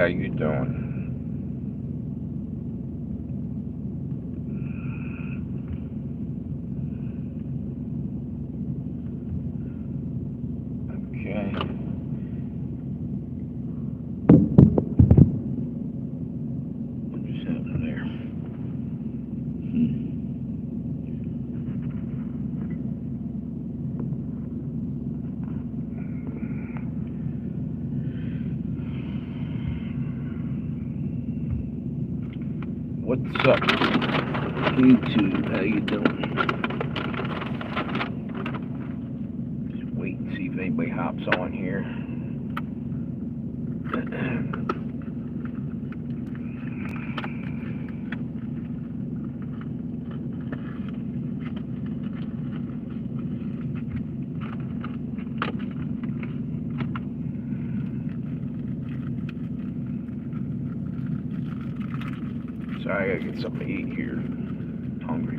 How you doing? Okay. What just happened there? What's up, YouTube? How you doing? Just wait and see if anybody hops on here. Sorry, I gotta get something to eat here. Hungry.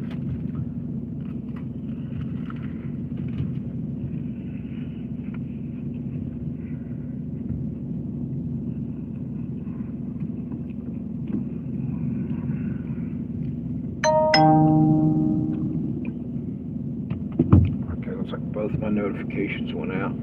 Okay, looks like both my notifications went out.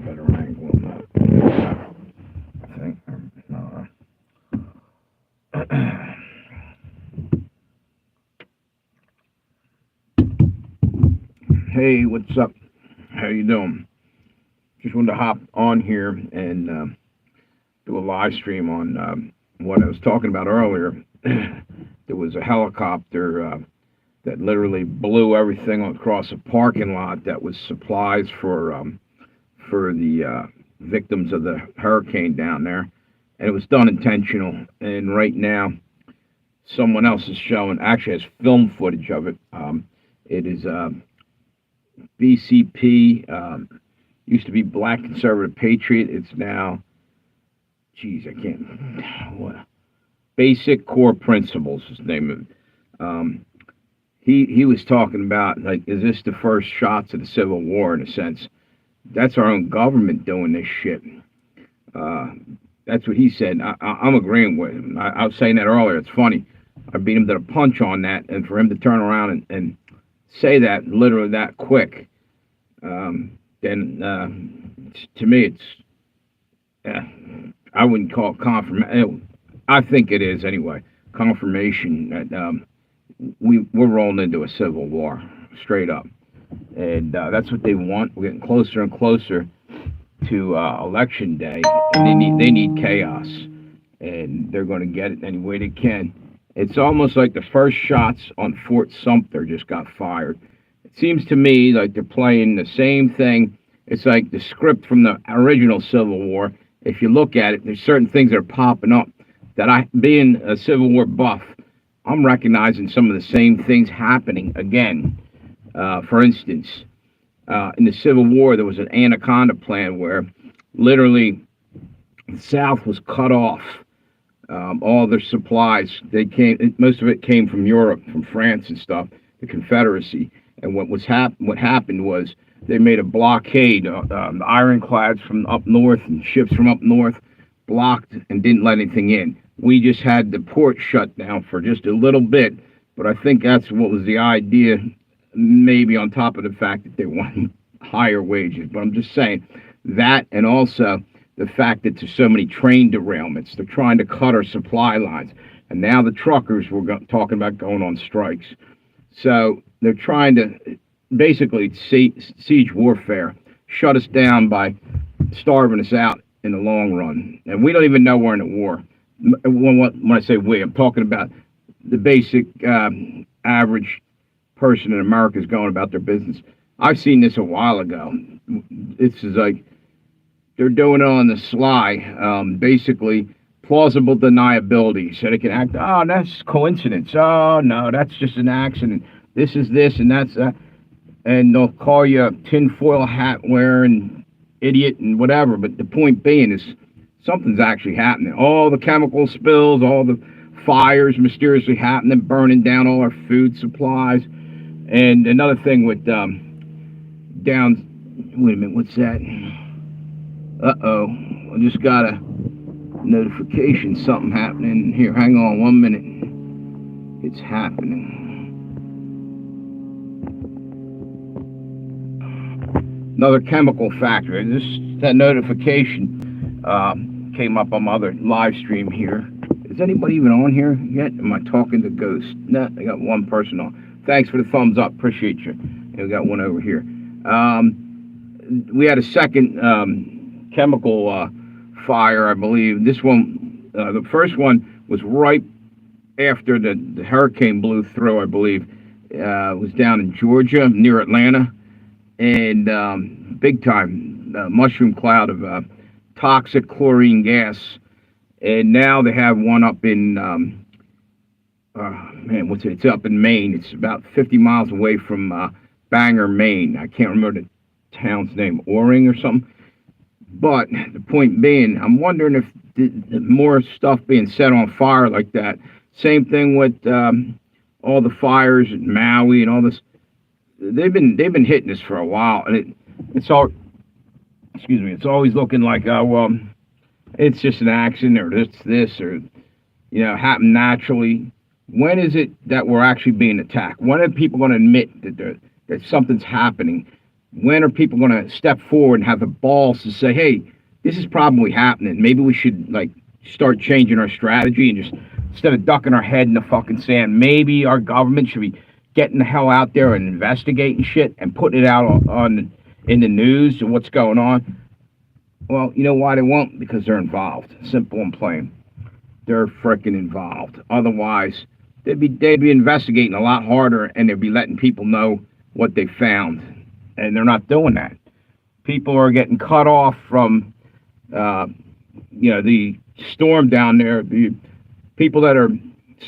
Better angle on that. I think. No. Hey, what's up? How you doing? Just wanted to hop on here and do a live stream on what I was talking about earlier. There was a helicopter that literally blew everything across a parking lot that was supplies for the victims of the hurricane down there, and it was done intentional. And right now, someone else is showing, actually has film footage of it. It is BCP, used to be Black Conservative Patriot. It's now, geez, I can't, what, Basic Core Principles is the name of it. He was talking about, like, is this the first shots of the Civil War, in a sense? That's our own government doing this shit. Uh, that's what he said. I'm agreeing with him. I was saying that earlier. It's funny. I beat him to the punch on that, and for him to turn around and say that literally that quick, then to me, it's I wouldn't call it confirmation. I think it is anyway. Confirmation that we're rolling into a civil war, straight up, and that's what they want. We're getting closer and closer to election day, and they need chaos, and they're going to get it any way they can. It's almost like the first shots on Fort Sumter just got fired. It seems to me like they're playing the same thing. It's like the script from the original Civil War. If you look at it, there's certain things that are popping up that being a Civil War buff, I'm recognizing some of the same things happening again. For instance, in the Civil War, there was an Anaconda plan where literally the South was cut off. All their supplies, most of it came from Europe, from France and stuff, the Confederacy. And what happened was they made a blockade. The ironclads from up north and ships from up north blocked and didn't let anything in. We just had the port shut down for just a little bit, but I think that's what was the idea, maybe on top of the fact that they wanted higher wages. But I'm just saying that, and also the fact that there's so many train derailments. They're trying to cut our supply lines. and now the truckers were talking about going on strikes. So they're trying to basically siege warfare, shut us down by starving us out in the long run. And we don't even know we're in a war. When I say we, I'm talking about the basic average person in America is going about their business. I've seen this a while ago. This is like they're doing it on the sly, basically plausible deniability, so they can act. Oh, that's coincidence. Oh no, that's just an accident. This is this and that's that, and they'll call you a tinfoil hat wearing idiot and whatever. But the point being is something's actually happening. All the chemical spills, all the fires mysteriously happening, burning down all our food supplies. And another thing with down. Wait a minute, what's that? Uh-oh, I just got a notification, something happening here. Hang on 1 minute. It's happening. Another chemical factory. That notification came up on my other live stream here. Is anybody even on here yet? Am I talking to ghosts? No, I got one person on. Thanks for the thumbs up. Appreciate you. And we got one over here. We had a second chemical fire, I believe. This one, the first one was right after the hurricane blew through, I believe. It was down in Georgia, near Atlanta, and big time mushroom cloud of toxic chlorine gas. And now they have one up in, man, what's it? It's up in Maine. It's about 50 miles away from Bangor, Maine. I can't remember the town's name, Oring or something. But the point being, I'm wondering if the more stuff being set on fire like that. Same thing with all the fires in Maui and all this. They've been hitting us for a while, and it's all. Excuse me. It's always looking like, well, it's just an accident, or this, or happened naturally. When is it that we're actually being attacked? When are people going to admit that something's happening? When are people going to step forward and have the balls to say, hey, this is probably happening. Maybe we should start changing our strategy and just instead of ducking our head in the fucking sand, maybe our government should be getting the hell out there and investigating shit and putting it out in the news and what's going on. Well, you know why they won't? Because they're involved. Simple and plain. They're freaking involved. Otherwise, they'd be investigating a lot harder, and they'd be letting people know what they found. And they're not doing that. People are getting cut off from, the storm down there. The people that are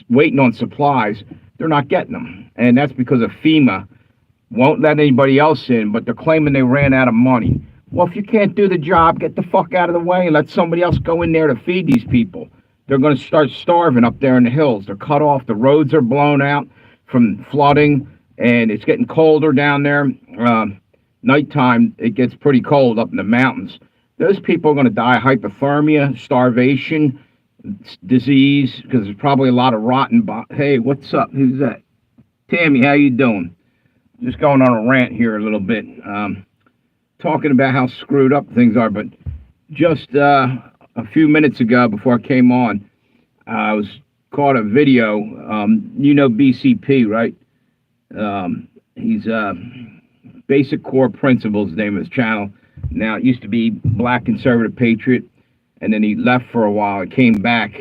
waiting on supplies, they're not getting them. And that's because of FEMA won't let anybody else in, but they're claiming they ran out of money. Well, if you can't do the job, get the fuck out of the way and let somebody else go in there to feed these people. They're going to start starving up there in the hills. They're cut off. The roads are blown out from flooding. And it's getting colder down there. Nighttime, it gets pretty cold up in the mountains. Those people are going to die of hypothermia, starvation, disease, because there's probably a lot of rotten. Hey, what's up? Who's that? Tammy, how you doing? Just going on a rant here a little bit, talking about how screwed up things are. But just a few minutes ago, before I came on, I was caught a video. BCP, right? He's Basic Core Principles, the name of his channel. Now, it used to be Black Conservative Patriot, and then he left for a while and came back.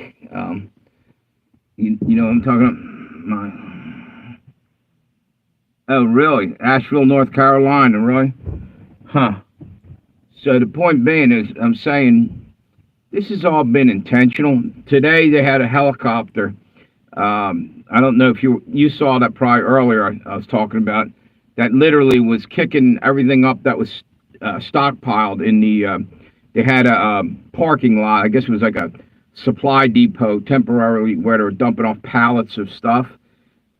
You know what I'm talking about? Oh, really? Asheville, North Carolina, really? Huh. So the point being is, I'm saying this has all been intentional. Today, they had a helicopter. I don't know if you saw that probably earlier. I was talking about that literally was kicking everything up that was stockpiled in the. They had a parking lot. I guess it was like a supply depot temporarily where they were dumping off pallets of stuff.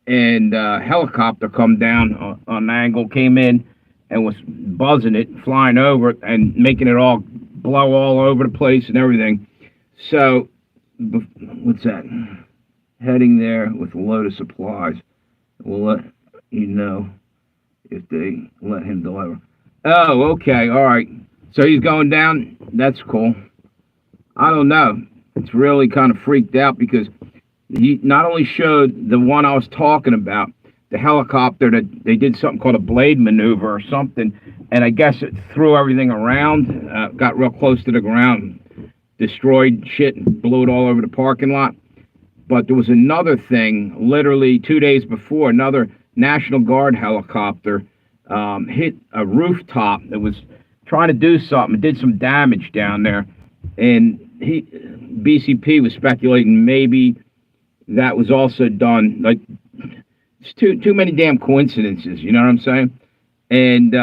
And a helicopter come down on an angle, came in and was buzzing it, flying over it, and making it all blow all over the place and everything. So, what's that? Heading there with a load of supplies. We'll let you know if they let him deliver. Oh, okay, all right. So he's going down. That's cool. I don't know. It's really kind of freaked out because He not only showed the one I was talking about, the helicopter that they did something called a blade maneuver or something, and I guess it threw everything around, got real close to the ground, destroyed shit, and blew it all over the parking lot. But there was another thing, literally 2 days before, another National Guard helicopter hit a rooftop that was trying to do something. It did some damage down there, and BCP was speculating maybe that was also done. Like, it's too many damn coincidences. You know what I'm saying? And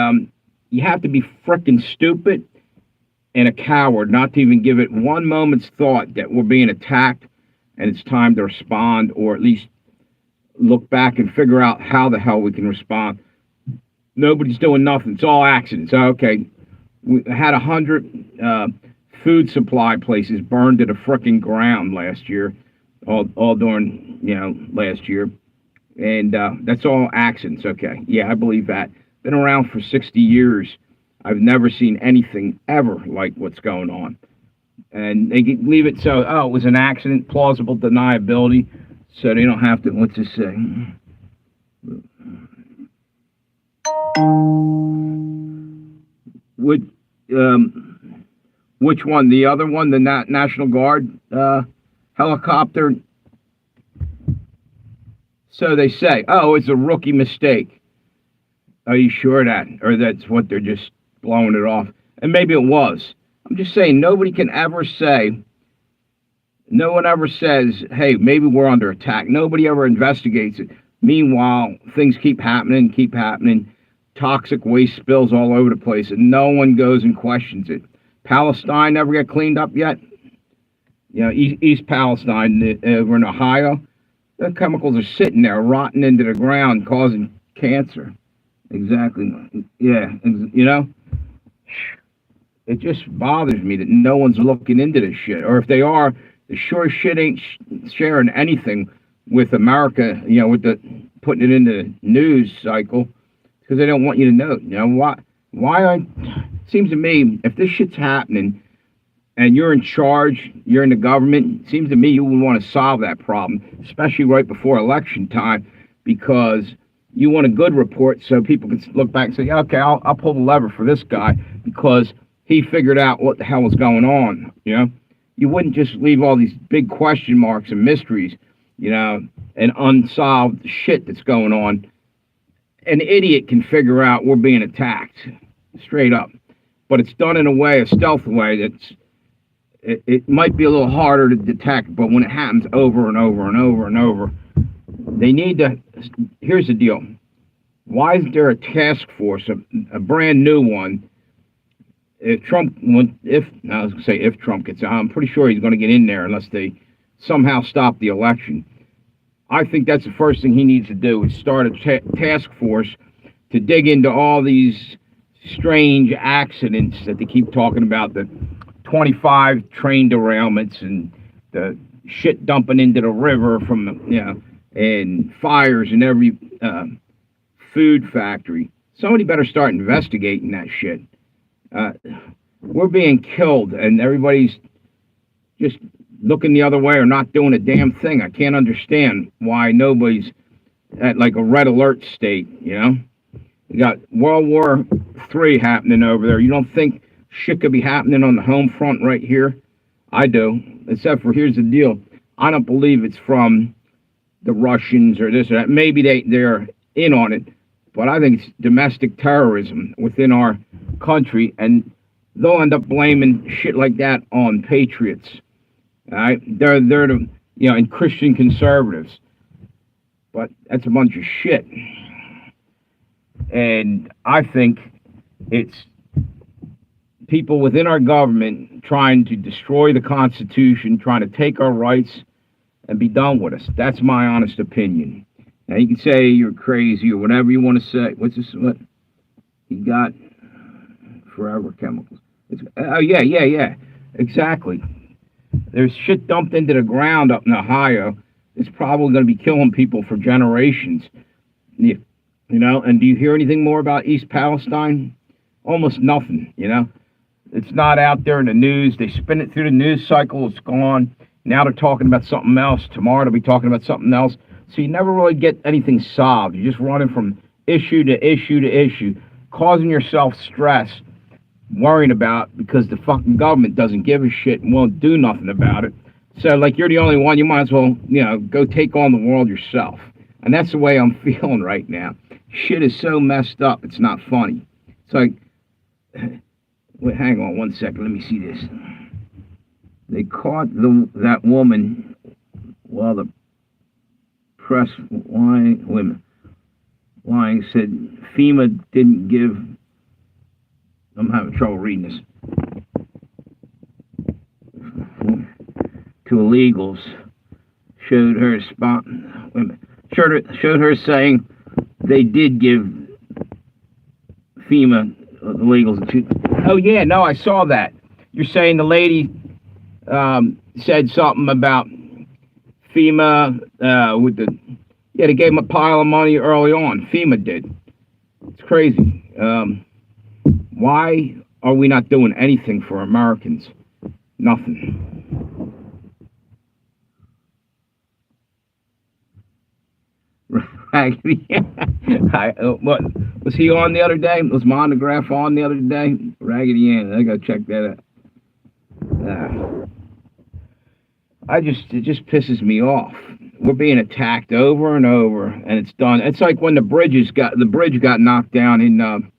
you have to be frickin' stupid and a coward not to even give it one moment's thought that we're being attacked and it's time to respond, or at least look back and figure out how the hell we can respond. Nobody's doing nothing. It's all accidents. Okay, we had 100 food supply places burned to the frickin' ground last year, all during last year, and that's all accidents. Okay, yeah, I believe that. Been around for 60 years. I've never seen anything ever like what's going on. And they leave it so, oh, it was an accident, plausible deniability, so they don't have to, what's this say? Which, which one? The other one, the National Guard helicopter? So they say, oh, it's a rookie mistake. Are you sure that? Or that's what they're just blowing it off? And maybe it was. I'm just saying, no one ever says, hey, maybe we're under attack. Nobody ever investigates it. Meanwhile, things keep happening. Toxic waste spills all over the place, and no one goes and questions it. Palestine never get cleaned up yet. East Palestine over in Ohio, the chemicals are sitting there, rotting into the ground, causing cancer. Exactly. Yeah, it just bothers me that no one's looking into this shit. Or if they are, the sure shit ain't sharing anything with America, with the putting it in the news cycle, because they don't want you to know. It seems to me, if this shit's happening and you're in charge, you're in the government, it seems to me you would want to solve that problem, especially right before election time, because you want a good report so people can look back and say, okay, I'll pull the lever for this guy because he figured out what the hell was going on. You wouldn't just leave all these big question marks and mysteries, and unsolved shit that's going on. An idiot can figure out we're being attacked, straight up. But it's done in a stealth way that's, it might be a little harder to detect, but when it happens over and over and over and over, they need to, here's the deal. Why isn't there a task force, a brand new one? If Trump gets out, I'm pretty sure he's going to get in there unless they somehow stop the election. I think that's the first thing he needs to do is start a task force to dig into all these strange accidents that they keep talking about, the 25 train derailments and the shit dumping into the river from, and fires in every food factory. Somebody better start investigating that shit. We're being killed, and everybody's just looking the other way or not doing a damn thing. I can't understand why nobody's at like a red alert state. You got World War III happening over there. You don't think shit could be happening on the home front right here? I do. Except for, here's the deal. I don't believe it's from the Russians or this or that. Maybe they're in on it, but I think it's domestic terrorism within our country, and they'll end up blaming shit like that on patriots. All right, they're the and Christian conservatives, but that's a bunch of shit. And I think it's people within our government trying to destroy the Constitution, trying to take our rights and be done with us. That's my honest opinion. Now, you can say you're crazy or whatever you want to say. What's this? What? You got forever chemicals. Yeah. Exactly. There's shit dumped into the ground up in Ohio. It's probably going to be killing people for generations. And do you hear anything more about East Palestine? Almost nothing, It's not out there in the news. They spin it through the news cycle. It's gone. Now they're talking about something else. Tomorrow they'll be talking about something else. So you never really get anything solved. You're just running from issue to issue to issue, causing yourself stress, worrying about because the fucking government doesn't give a shit and won't do nothing about it. So like you're the only one, you might as well, go take on the world yourself. And that's the way I'm feeling right now. Shit is so messed up. It's not funny. It's like, wait, hang on one second. Let me see this. They caught that woman while the press lying said FEMA didn't give. I'm having trouble reading this. To illegals, showed her spot. Showed her saying they did give FEMA illegals. Oh yeah, no, I saw that. You're saying the lady said something about FEMA with the they gave them a pile of money early on. FEMA did. It's crazy. Why are we not doing anything for Americans? Nothing. What was he on the other day? Was Monograph on the other day? Raggedy Ann. I gotta check that out. It just pisses me off. We're being attacked over and over, and it's done. It's like when the bridge got knocked down in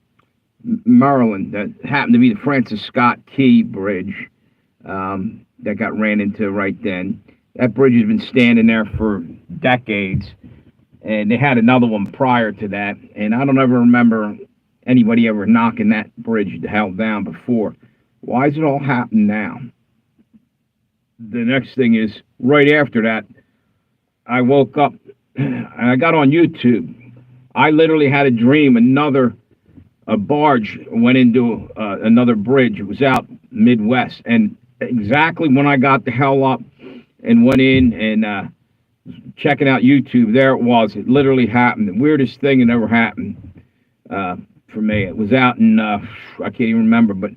Maryland. That happened to be the Francis Scott Key Bridge that got ran into right then. That bridge has been standing there for decades, and they had another one prior to that. And I don't ever remember anybody ever knocking that bridge the hell down before. Why is it all happening now? The next thing is, right after that, I woke up and I got on YouTube. I literally had a dream. A barge went into another bridge. It was out Midwest. And exactly when I got the hell up and went in and checking out YouTube, there it was. It literally happened. The weirdest thing that ever happened for me. It was out in, I can't even remember, but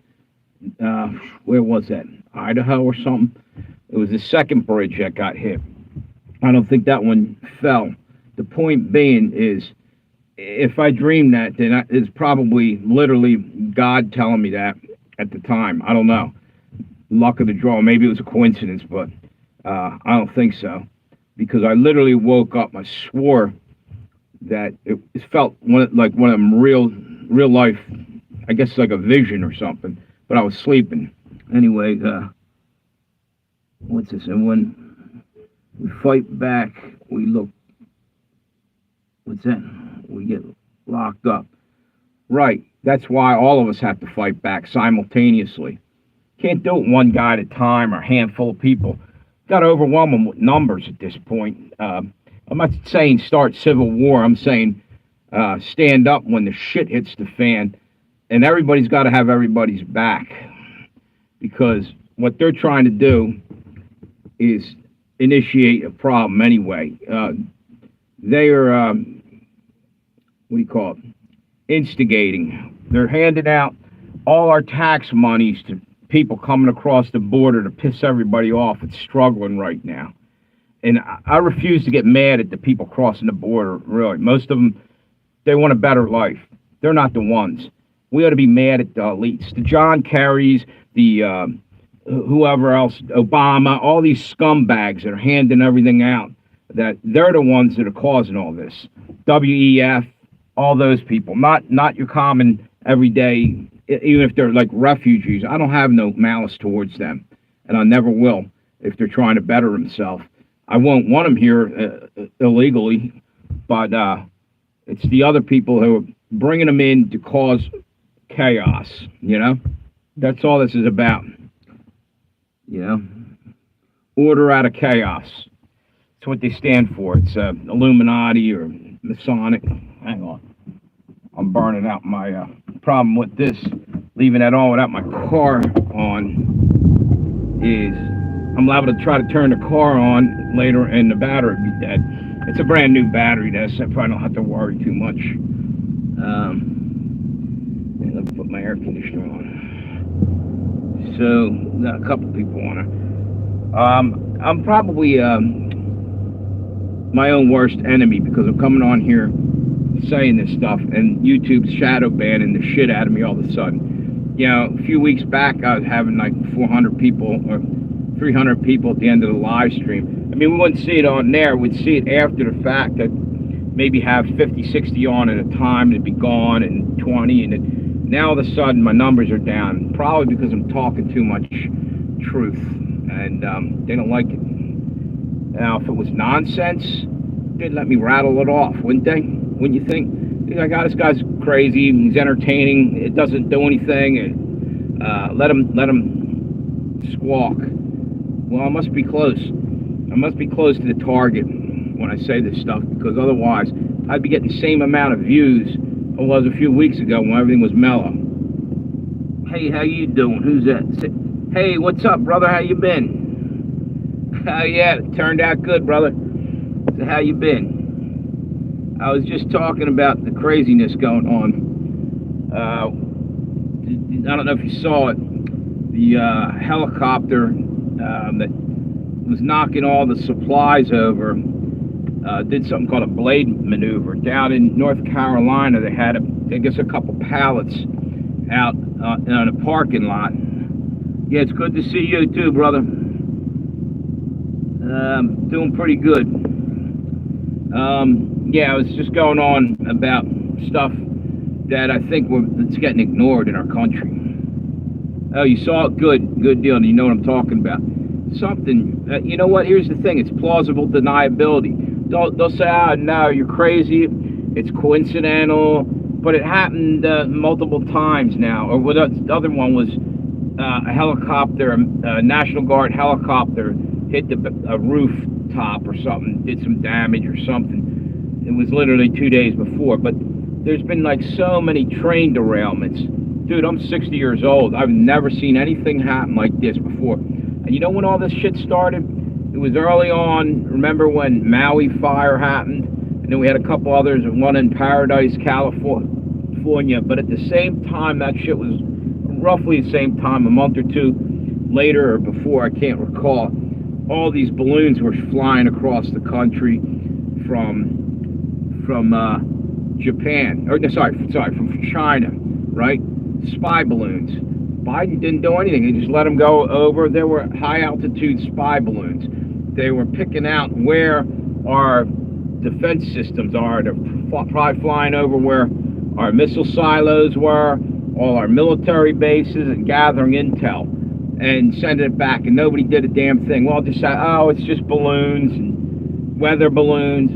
where was that? Idaho or something? It was the second bridge that got hit. I don't think that one fell. The point being is, if I dreamed that, then it's probably literally God telling me that at the time. I don't know. Luck of the draw. Maybe it was a coincidence, but I don't think so. Because I literally woke up. I swore that it felt like one of them real life, I guess like a vision or something. But I was sleeping. Anyway, what's this? And when we fight back, we look. What's that? We get locked up. Right. That's why all of us have to fight back simultaneously. Can't do it one guy at a time or a handful of people. Got to overwhelm them with numbers at this point. I'm not saying start civil war. I'm saying stand up when the shit hits the fan. And everybody's got to have everybody's back. Because what they're trying to do is initiate a problem anyway. They are, what do you call it, instigating. They're handing out all our tax monies to people coming across the border to piss everybody off. It's struggling right now. And I refuse to get mad at the people crossing the border, really. Most of them, they want a better life. They're not the ones. We ought to be mad at the elites. The John Kerrys, the whoever else, Obama, all these scumbags that are handing everything out, that they're the ones that are causing all this. WEF, all those people, not your common everyday, even if they're like refugees. I don't have no malice towards them, and I never will if they're trying to better themselves. I won't want them here illegally, but it's the other people who are bringing them in to cause chaos, That's all this is about, Order out of chaos. That's what they stand for. It's Illuminati or Masonic. Hang on. I'm burning out my problem with this, leaving that on without my car on, is I'm liable to try to turn the car on later and the battery will be dead. It's a brand new battery, so I probably don't have to worry too much. And let me put my air conditioner on. So, got a couple people on it. I'm probably my own worst enemy because I'm coming on here saying this stuff, and YouTube's shadow banning the shit out of me all of a sudden. You know, a few weeks back, I was having like 400 people or 300 people at the end of the live stream. I mean, we wouldn't see it on there. We'd see it after the fact. That maybe have 50, 60 on at a time, it'd be gone, and 20, and now all of a sudden my numbers are down, probably because I'm talking too much truth, and they don't like it. Now, if it was nonsense, they'd let me rattle it off, wouldn't they? Wouldn't you think? Like, oh, this guy's crazy, he's entertaining, it doesn't do anything, and let him squawk. Well, I must be close. I must be close to the target when I say this stuff, because otherwise I'd be getting the same amount of views I was a few weeks ago when everything was mellow. Hey, how you doing? Who's that? Hey, what's up, brother? How you been? Oh, yeah, it turned out good, brother. So how you been? I was just talking about the craziness going on. I don't know if you saw it. The helicopter that was knocking all the supplies over did something called a blade maneuver. Down in North Carolina, they had, I guess, a couple pallets out in a parking lot. Yeah, it's good to see you too, brother. Doing pretty good. Yeah, I was just going on about stuff that I think it's getting ignored in our country. Oh, you saw it? Good deal. You know what I'm talking about. Something, you know what? Here's the thing. It's plausible deniability. They'll say, oh, no, you're crazy. It's coincidental. But it happened multiple times now. Or what the other one was a helicopter, a National Guard helicopter hit a rooftop or something, did some damage or something. It was literally 2 days before. But there's been like so many train derailments. Dude, I'm 60 years old. I've never seen anything happen like this before. And you know when all this shit started? It was early on. Remember when Maui fire happened? And then we had a couple others, one in Paradise, California. But at the same time, that shit was roughly the same time, a month or two later or before, I can't recall. All these balloons were flying across the country from Japan. Or no, sorry, from China, right? Spy balloons. Biden didn't do anything. He just let them go over. There were high altitude spy balloons. They were picking out where our defense systems are. They're probably flying over where our missile silos were, all our military bases, and gathering intel and sending it back. And nobody did a damn thing. Well, just say, oh, it's just balloons and weather balloons.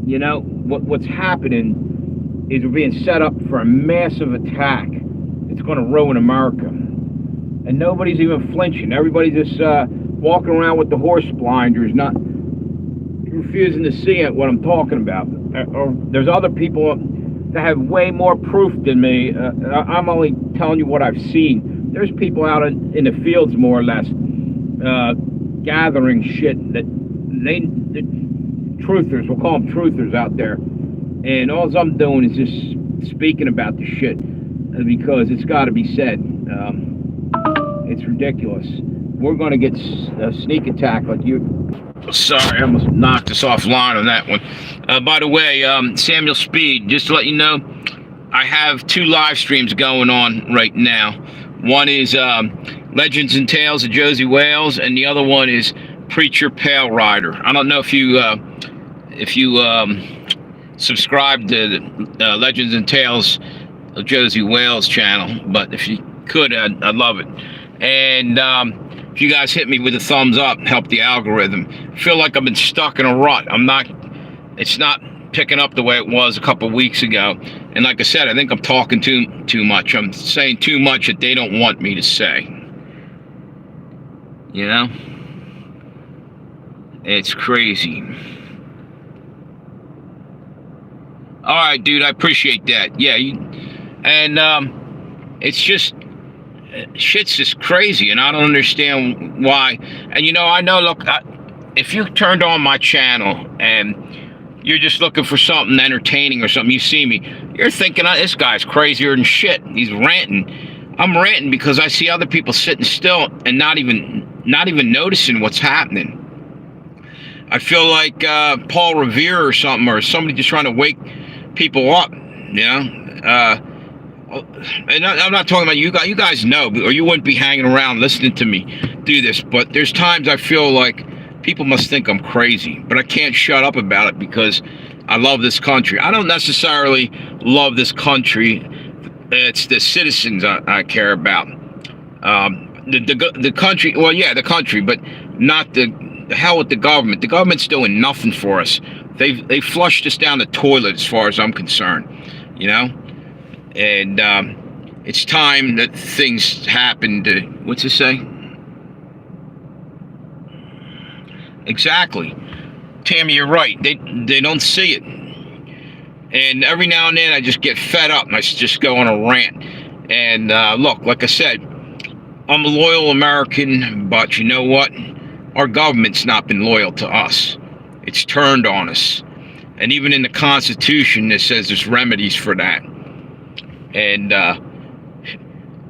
You know, what's happening is we're being set up for a massive attack. It's going to ruin America. And nobody's even flinching. Everybody's just walking around with the horse blinders, not refusing to see it, what I'm talking about. Or there's other people that have way more proof than me. I'm only telling you what I've seen. There's people out in the fields, more or less, gathering shit that truthers, we'll call them truthers out there. And all I'm doing is just speaking about the shit. Because it's got to be said. It's ridiculous. We're going to get a sneak attack like you. Sorry, I almost knocked us offline on that one. By the way, Samuel Speed, just to let you know, I have 2 live streams going on right now. One is Legends and Tales of Josey Wales, and the other one is Preacher Pale Rider. I don't know if you subscribe to the Legends and Tales of Josey Wales channel, but if you could, I'd love it. And if you guys hit me with a thumbs up, help the algorithm. I feel like I've been stuck in a rut. It's not picking up the way it was a couple weeks ago. And like I said, I think I'm talking too much. I'm saying too much that they don't want me to say. You know? It's crazy. All right, dude, I appreciate that. Yeah, it's just, shit's just crazy, and I don't understand why. And, you know, I know, look, if you turned on my channel and you're just looking for something entertaining or something, you see me, you're thinking, oh, this guy's crazier than shit. He's ranting. I'm ranting because I see other people sitting still and not even not even noticing what's happening. I feel like Paul Revere or something, or somebody just trying to wake people up, you know? And I'm not talking about you guys. You guys know, or you wouldn't be hanging around listening to me do this. But there's times I feel like people must think I'm crazy, but I can't shut up about it because I love this country. I don't necessarily love this country. It's the citizens I care about. The country, well, yeah, the country, but not the hell with the government. The government's doing nothing for us. They flushed us down the toilet as far as I'm concerned, you know? And it's time that things happen to, what's it say? Exactly. Tammy, you're right. They don't see it. And every now and then I just get fed up and I just go on a rant. And look, like I said, I'm a loyal American, but you know what? Our government's not been loyal to us. It's turned on us. And even in the Constitution, it says there's remedies for that. And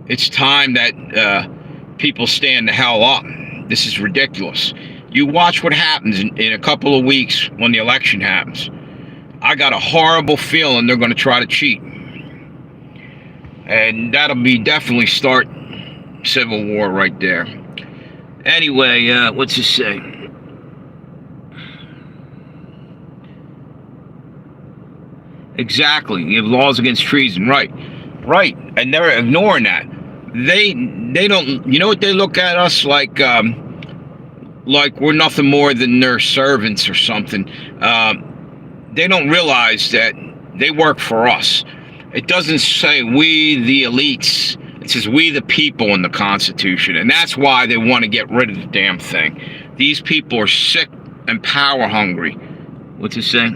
it's time that people stand the hell up. This is ridiculous. You watch what happens in a couple of weeks when the election happens. I got a horrible feeling they're going to try to cheat. And that'll be definitely start civil war right there. Anyway, what's it say? Exactly. You have laws against treason, right? Right, and they're ignoring that. They don't. You know what? They look at us like we're nothing more than their servants or something. They don't realize that they work for us. It doesn't say we the elites. It says we the people in the Constitution, and that's why they want to get rid of the damn thing. These people are sick and power hungry. What's it say?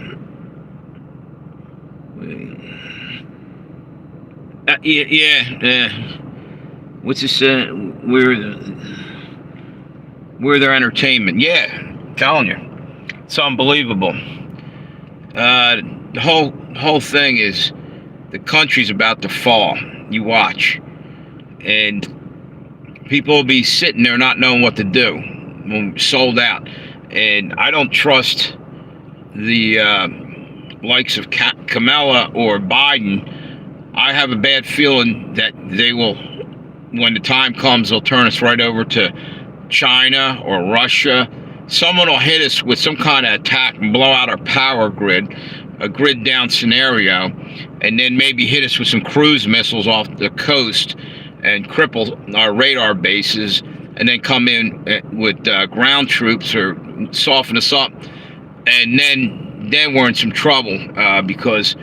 Yeah. What's this? We're their entertainment. Yeah, I'm telling you, it's unbelievable. The whole thing is the country's about to fall. You watch, and people will be sitting there not knowing what to do. Sold out, and I don't trust the likes of Kamala or Biden. I have a bad feeling that they will, when the time comes, they'll turn us right over to China or Russia. Someone will hit us with some kind of attack and blow out our power grid, a grid down scenario, and then maybe hit us with some cruise missiles off the coast and cripple our radar bases, and then come in with ground troops or soften us up, and then we're in some trouble because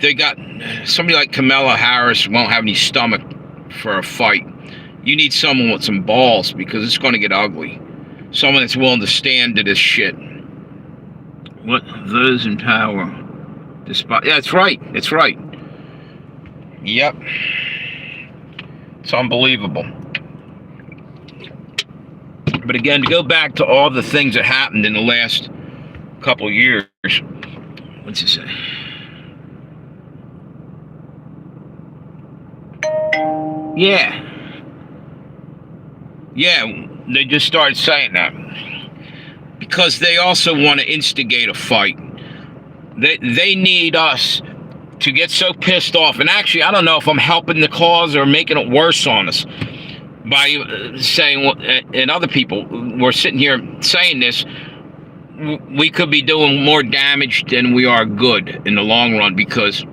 they got somebody like Kamala Harris won't have any stomach for a fight. You need someone with some balls because it's going to get ugly. Someone that's willing to stand to this shit. What those in power despise? Yeah, that's right. It's right. Yep. It's unbelievable. But again, to go back to all the things that happened in the last couple of years, what's it say? Yeah, they just started saying that because they also want to instigate a fight. They need us to get so pissed off. And actually, I don't know if I'm helping the cause or making it worse on us by saying, and other people were sitting here saying this, we could be doing more damage than we are good in the long run because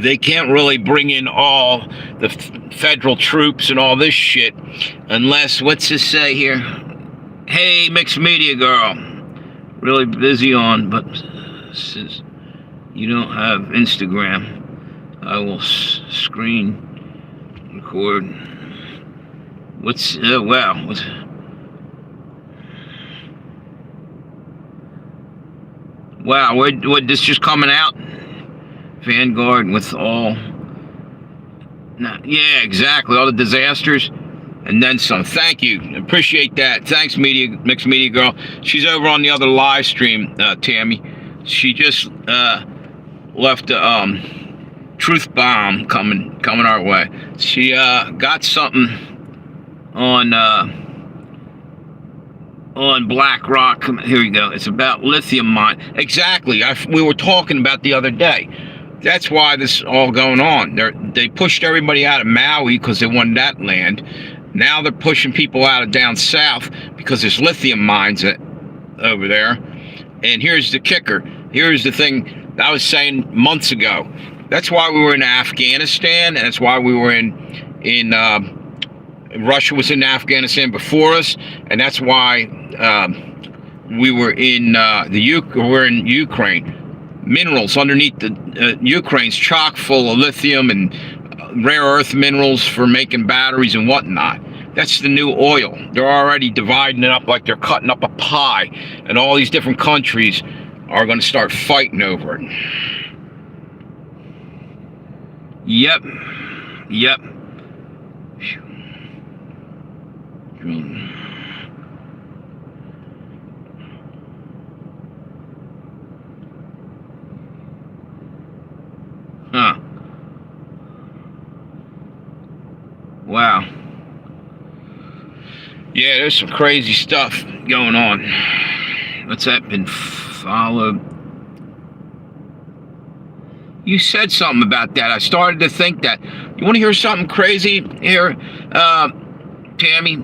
they can't really bring in all the federal troops and all this shit unless, what's this say here? Hey, mixed media girl. Really busy on, but since you don't have Instagram, I will screen record. What's, wow. Wow, what this just coming out? Vanguard with all, yeah, exactly, all the disasters and then some. Thank you, appreciate that. Thanks, mixed media girl. She's over on the other live stream, Tammy. She just left a truth bomb coming our way. She got something on on BlackRock. Here we go. It's about lithium mine. Exactly. We were talking about the other day. That's why this is all going on. They pushed everybody out of Maui because they wanted that land. Now they're pushing people out of down south because there's lithium mines over there. And here's the kicker. Here's the thing I was saying months ago. That's why we were in Afghanistan, and that's why we were in Russia was in Afghanistan before us, and that's why we were in we're in Ukraine. Minerals underneath the Ukraine's chock full of lithium and rare earth minerals for making batteries and whatnot. That's the new oil. They're already dividing it up like they're cutting up a pie, and all these different countries are going to start fighting over it. Yep. Huh. Wow. Yeah, there's some crazy stuff going on. What's that been followed? You said something about that. I started to think that. You want to hear something crazy here, Tammy?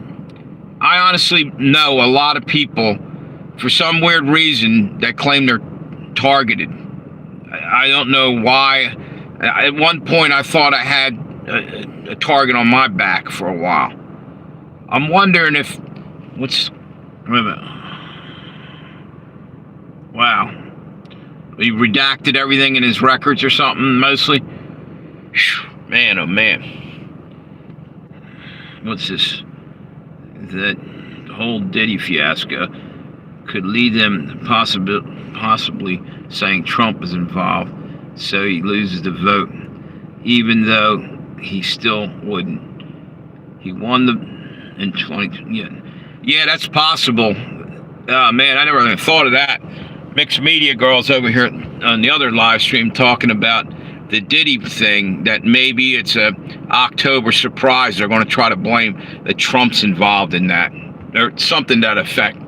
I honestly know a lot of people, for some weird reason, that claim they're targeted. I don't know why. At one point, I thought I had a target on my back for a while. I'm wondering if... Wait a minute. Wow. He redacted everything in his records or something, mostly. Man, oh man. What's this? That whole Diddy fiasco could lead them to possibly saying Trump is involved, so he loses the vote, even though he still wouldn't. He won in 20. Yeah, that's possible. Oh man, I never even thought of that. Mixed Media Girls over here on the other live stream talking about the Diddy thing, that maybe it's a October surprise. They're going to try to blame that Trump's involved in that, or something to that effect,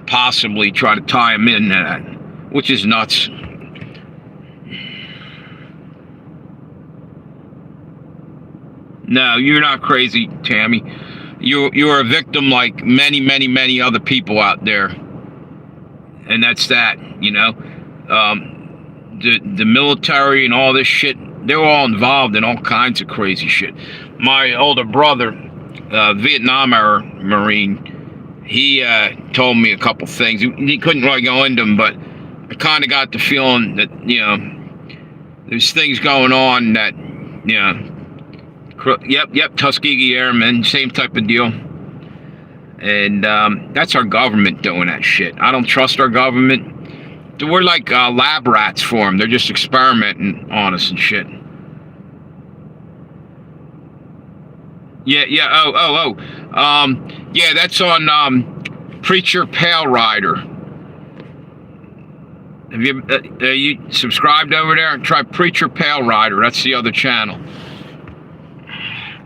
possibly try to tie him in that, which is nuts. No, you're not crazy, Tammy. You're a victim like many, many, many other people out there. And that's that, the military and all this shit, they're all involved in all kinds of crazy shit. My older brother, Vietnam era Marine, he told me a couple things. He couldn't really go into them, but I kind of got the feeling that, there's things going on that, yep, Tuskegee Airmen, same type of deal. And that's our government doing that shit. I don't trust our government. We're like lab rats for them. They're just experimenting on us and shit. Yeah. Yeah, that's on Preacher Pale Rider. Have you subscribed over there? Try Preacher Pale Rider. That's the other channel.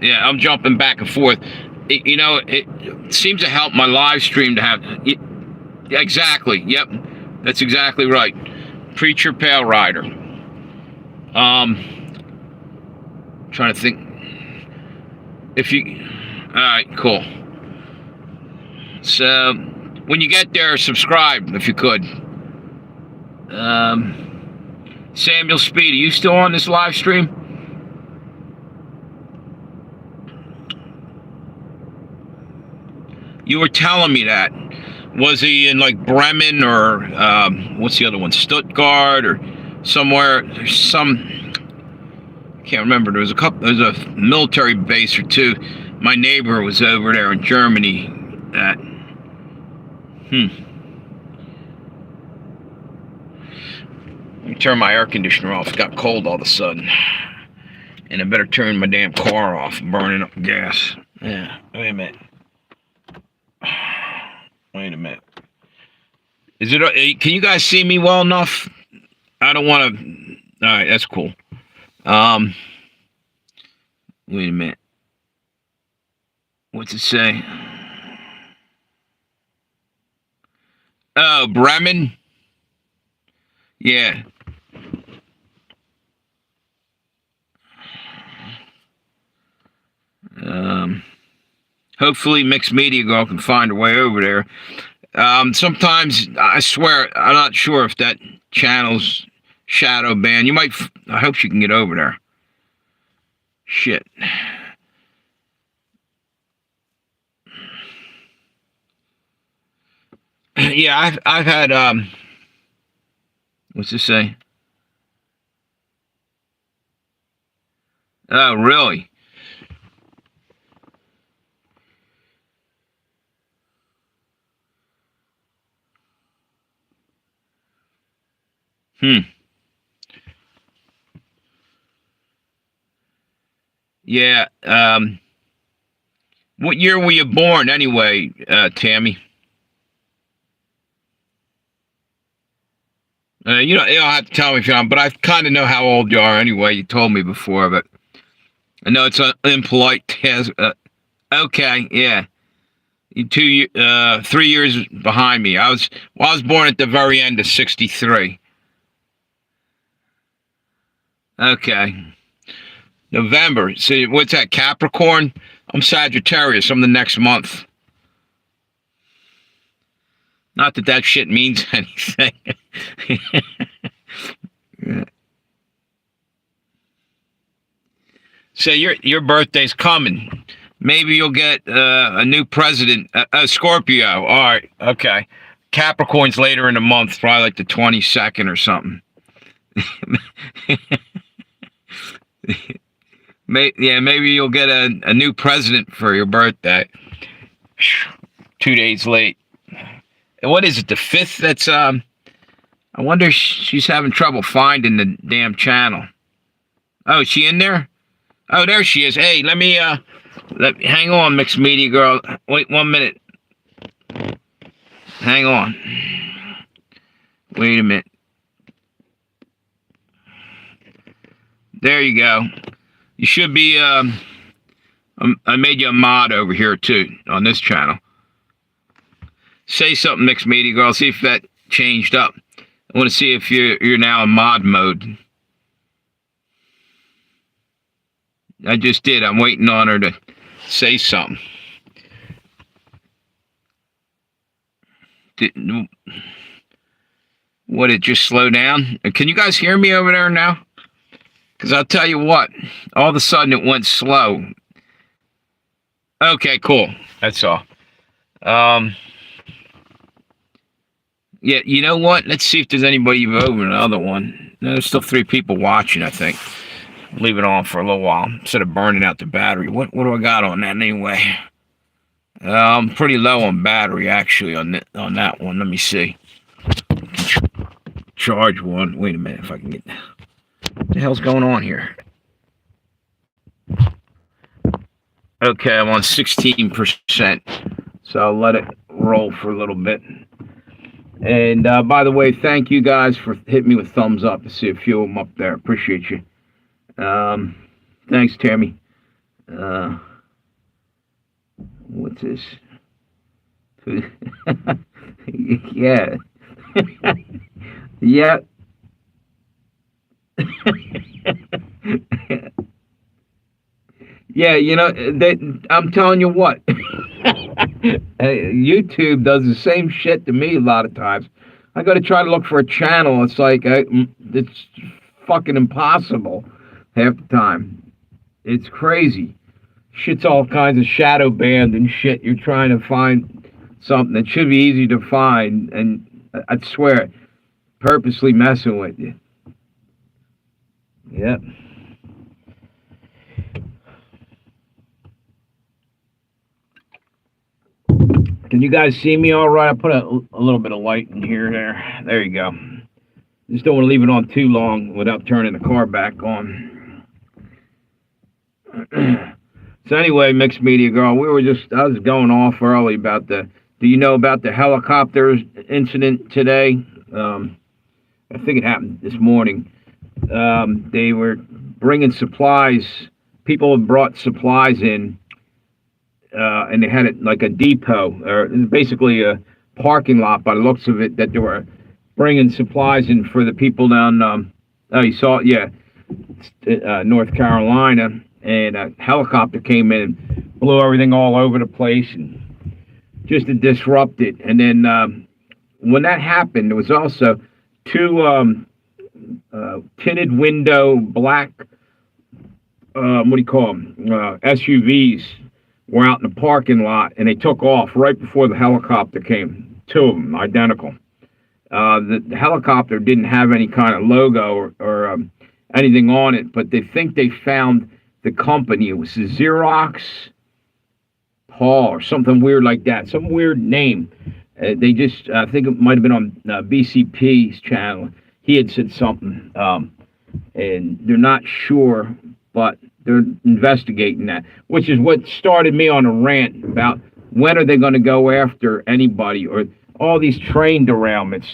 Yeah, I'm jumping back and forth. It seems to help my live stream to have... Exactly. Yep. That's exactly right. Preacher Pale Rider. Trying to think. If you... Alright, cool. So, when you get there, subscribe if you could. Samuel Speed, are you still on this live stream? You were telling me that. Was he in like Bremen or what's the other one? Stuttgart or somewhere? There's some... I can't remember. There's a military base or two. My neighbor was over there in Germany at... Let me turn my air conditioner off. It got cold all of a sudden. And I better turn my damn car off. Burning up gas. Yeah, wait a minute. Wait a minute. Is it? Can you guys see me well enough? I don't want to... All right, that's cool. Wait a minute. What's it say? Oh, Bremen. Yeah. Um, Hopefully, Mixed Media Girl can find her way over there. Sometimes I swear I'm not sure if that channel's shadow banned. You might. I hope she can get over there. Shit. Yeah, I've had what's this say? Oh, really? Hmm. Yeah. What year were you born anyway, Tammy? You don't have to tell me if you're, but I kind of know how old you are anyway. You told me before, but I know it's impolite to ask. Okay, yeah. You 3 years behind me. I was born at the very end of '63. Okay, November. See, what's that? Capricorn. I'm Sagittarius. I'm the next month. Not that that shit means anything. So your birthday's coming. Maybe you'll get a new president, a Scorpio. All right, okay. Capricorn's later in the month, probably like the 22nd or something. Maybe you'll get a new president for your birthday. 2 days late. And what is it? The 5th? That's I wonder if she's having trouble finding the damn channel. Oh, is she in there? Oh, there she is. Hey, let me hang on, Mixed Media Girl. Wait 1 minute. Hang on. Wait a minute. There you go. You should be. I made you a mod over here too on this channel. Say something, Mixed Media Girl. See if that changed up. I want to see if you're now in mod mode. I just did. I'm waiting on her to say something. What, it just slow down? Can you guys hear me over there now? Because I'll tell you what, all of a sudden it went slow. Okay, cool. That's all. Yeah, you know what? Let's see if there's anybody over another one. No, there's still 3 people watching, I think. Leave it on for a little while instead of burning out the battery. What do I got on that anyway? I'm pretty low on battery actually on that one. Let me see. Charge one. Wait a minute if I can get. What the hell's going on here? Okay, I'm on 16%, so I'll let it roll for a little bit. And by the way, thank you guys for hitting me with thumbs up to see a few of them up there. Appreciate you. Thanks, Tammy. What's this? Yeah. Yeah. Yeah, you know, I'm telling you what. YouTube does the same shit to me a lot of times. I got to try to look for a channel. It's like, it's fucking impossible half the time. It's crazy. Shit's all kinds of shadow banned and shit. You're trying to find something that should be easy to find, and I swear, purposely messing with you. Yep. Can you guys see me all right? I put a little bit of light in here. There you go. Just don't want to leave it on too long without turning the car back on. So anyway, Mixed Media Girl, I was going off early about do you know about the helicopter incident today? I think it happened this morning. They were bringing supplies. People had brought supplies in, and they had it like a depot, or basically a parking lot by the looks of it that they were bringing supplies in for the people down. Oh, you saw it, yeah, North Carolina, and a helicopter came in and blew everything all over the place and just to disrupt it. And then when that happened, there was also two tinted window black what do you call them SUVs were out in the parking lot, and they took off right before the helicopter came. Two of them identical. The helicopter didn't have any kind of logo or anything on it, but they think they found the company. It was Xerox Paul or something weird like that, some weird name. They just, I think it might have been on BCP's channel. He had said something, and they're not sure, but they're investigating that, which is what started me on a rant about when are they going to go after anybody, or all these train derailments,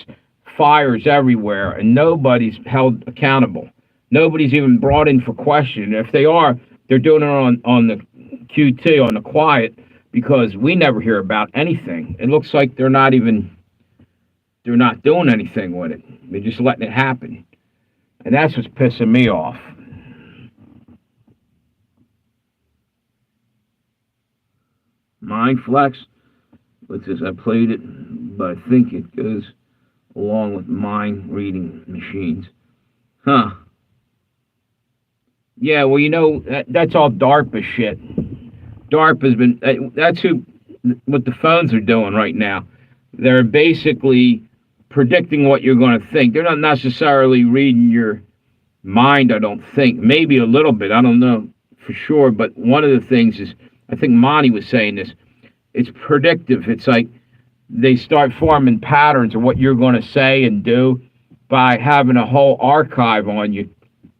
fires everywhere, and nobody's held accountable. Nobody's even brought in for question. If they are, they're doing it on the QT, on the quiet, because we never hear about anything. It looks like they're not doing anything with it. They're just letting it happen. And that's what's pissing me off. Mind Flex. What's this? I played it, but I think it goes along with mind reading machines. Huh. Yeah, well, that's all DARPA shit. DARPA's been, that's what the phones are doing right now. They're basically predicting what you're going to think. They're not necessarily reading your mind, I don't think. Maybe a little bit, I don't know for sure, but one of the things is, I think Monty was saying this, it's predictive. It's like they start forming patterns of what you're going to say and do by having a whole archive on you.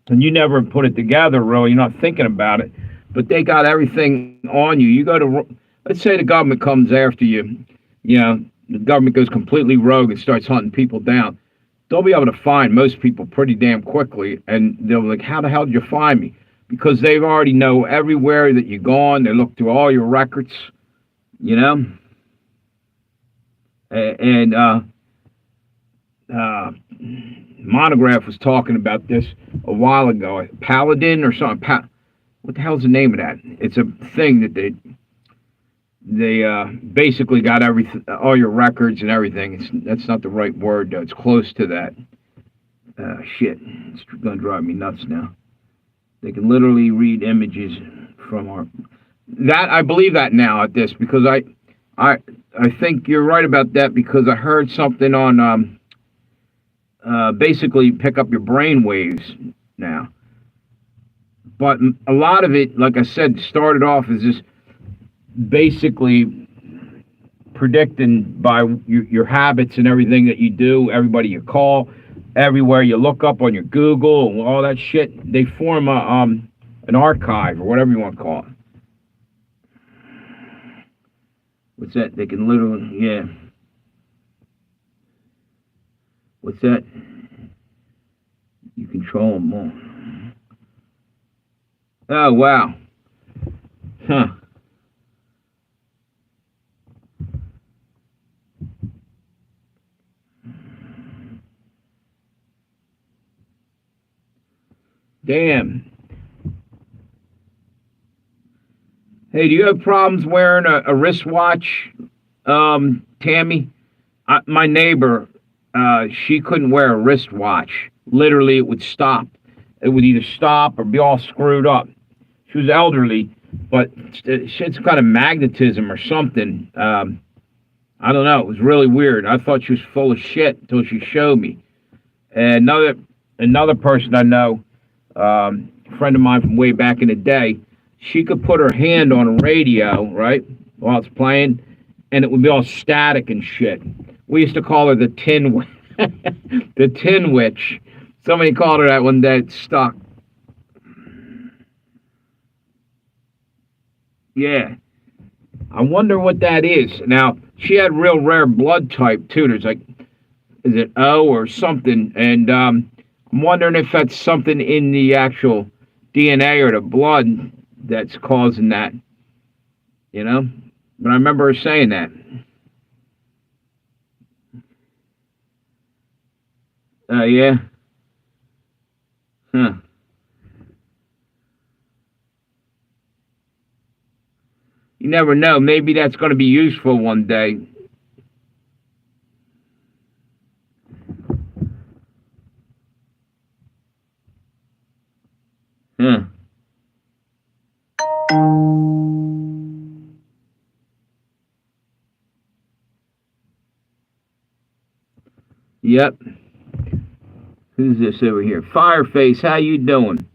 And you never put it together, really. You're not thinking about it. But they got everything on you. You go to, let's say the government comes after you. The government goes completely rogue and starts hunting people down. They'll be able to find most people pretty damn quickly. And they'll be like, how the hell did you find me? Because they already know everywhere that you're gone. They look through all your records, And Monograph was talking about this a while ago. Paladin or something. What the hell's the name of that? It's a thing that they basically got all your records and everything. That's not the right word, though. It's close to that. Shit. It's going to drive me nuts now. They can literally read images from I believe that now at this, because I think you're right about that, because I heard something on basically pick up your brain waves now. But a lot of it, like I said, started off as just basically predicting by your habits and everything that you do, everybody you call, everywhere you look up on your Google and all that shit. They form an archive or whatever you want to call it. What's that? They can literally, yeah. What's that? You control them more. Oh, wow. Huh. Damn. Hey, do you have problems wearing a wristwatch, Tammy? My neighbor, she couldn't wear a wristwatch. Literally, it would stop. It would either stop or be all screwed up. She was elderly, but she had some kind of magnetism or something. I don't know. It was really weird. I thought she was full of shit until she showed me. And another person I know, a friend of mine from way back in the day, she could put her hand on a radio, right, while it's playing, and it would be all static and shit. We used to call her the the Tin Witch. Somebody called her that one day. It stuck. Yeah. I wonder what that is. Now, she had real rare blood type, too. There's like, is it O or something? And I'm wondering if that's something in the actual DNA or the blood that's causing that, But I remember her saying that. Yeah. Huh. You never know. Maybe that's going to be useful one day. Huh. Yep. Who's this over here? Fireface, how you doing?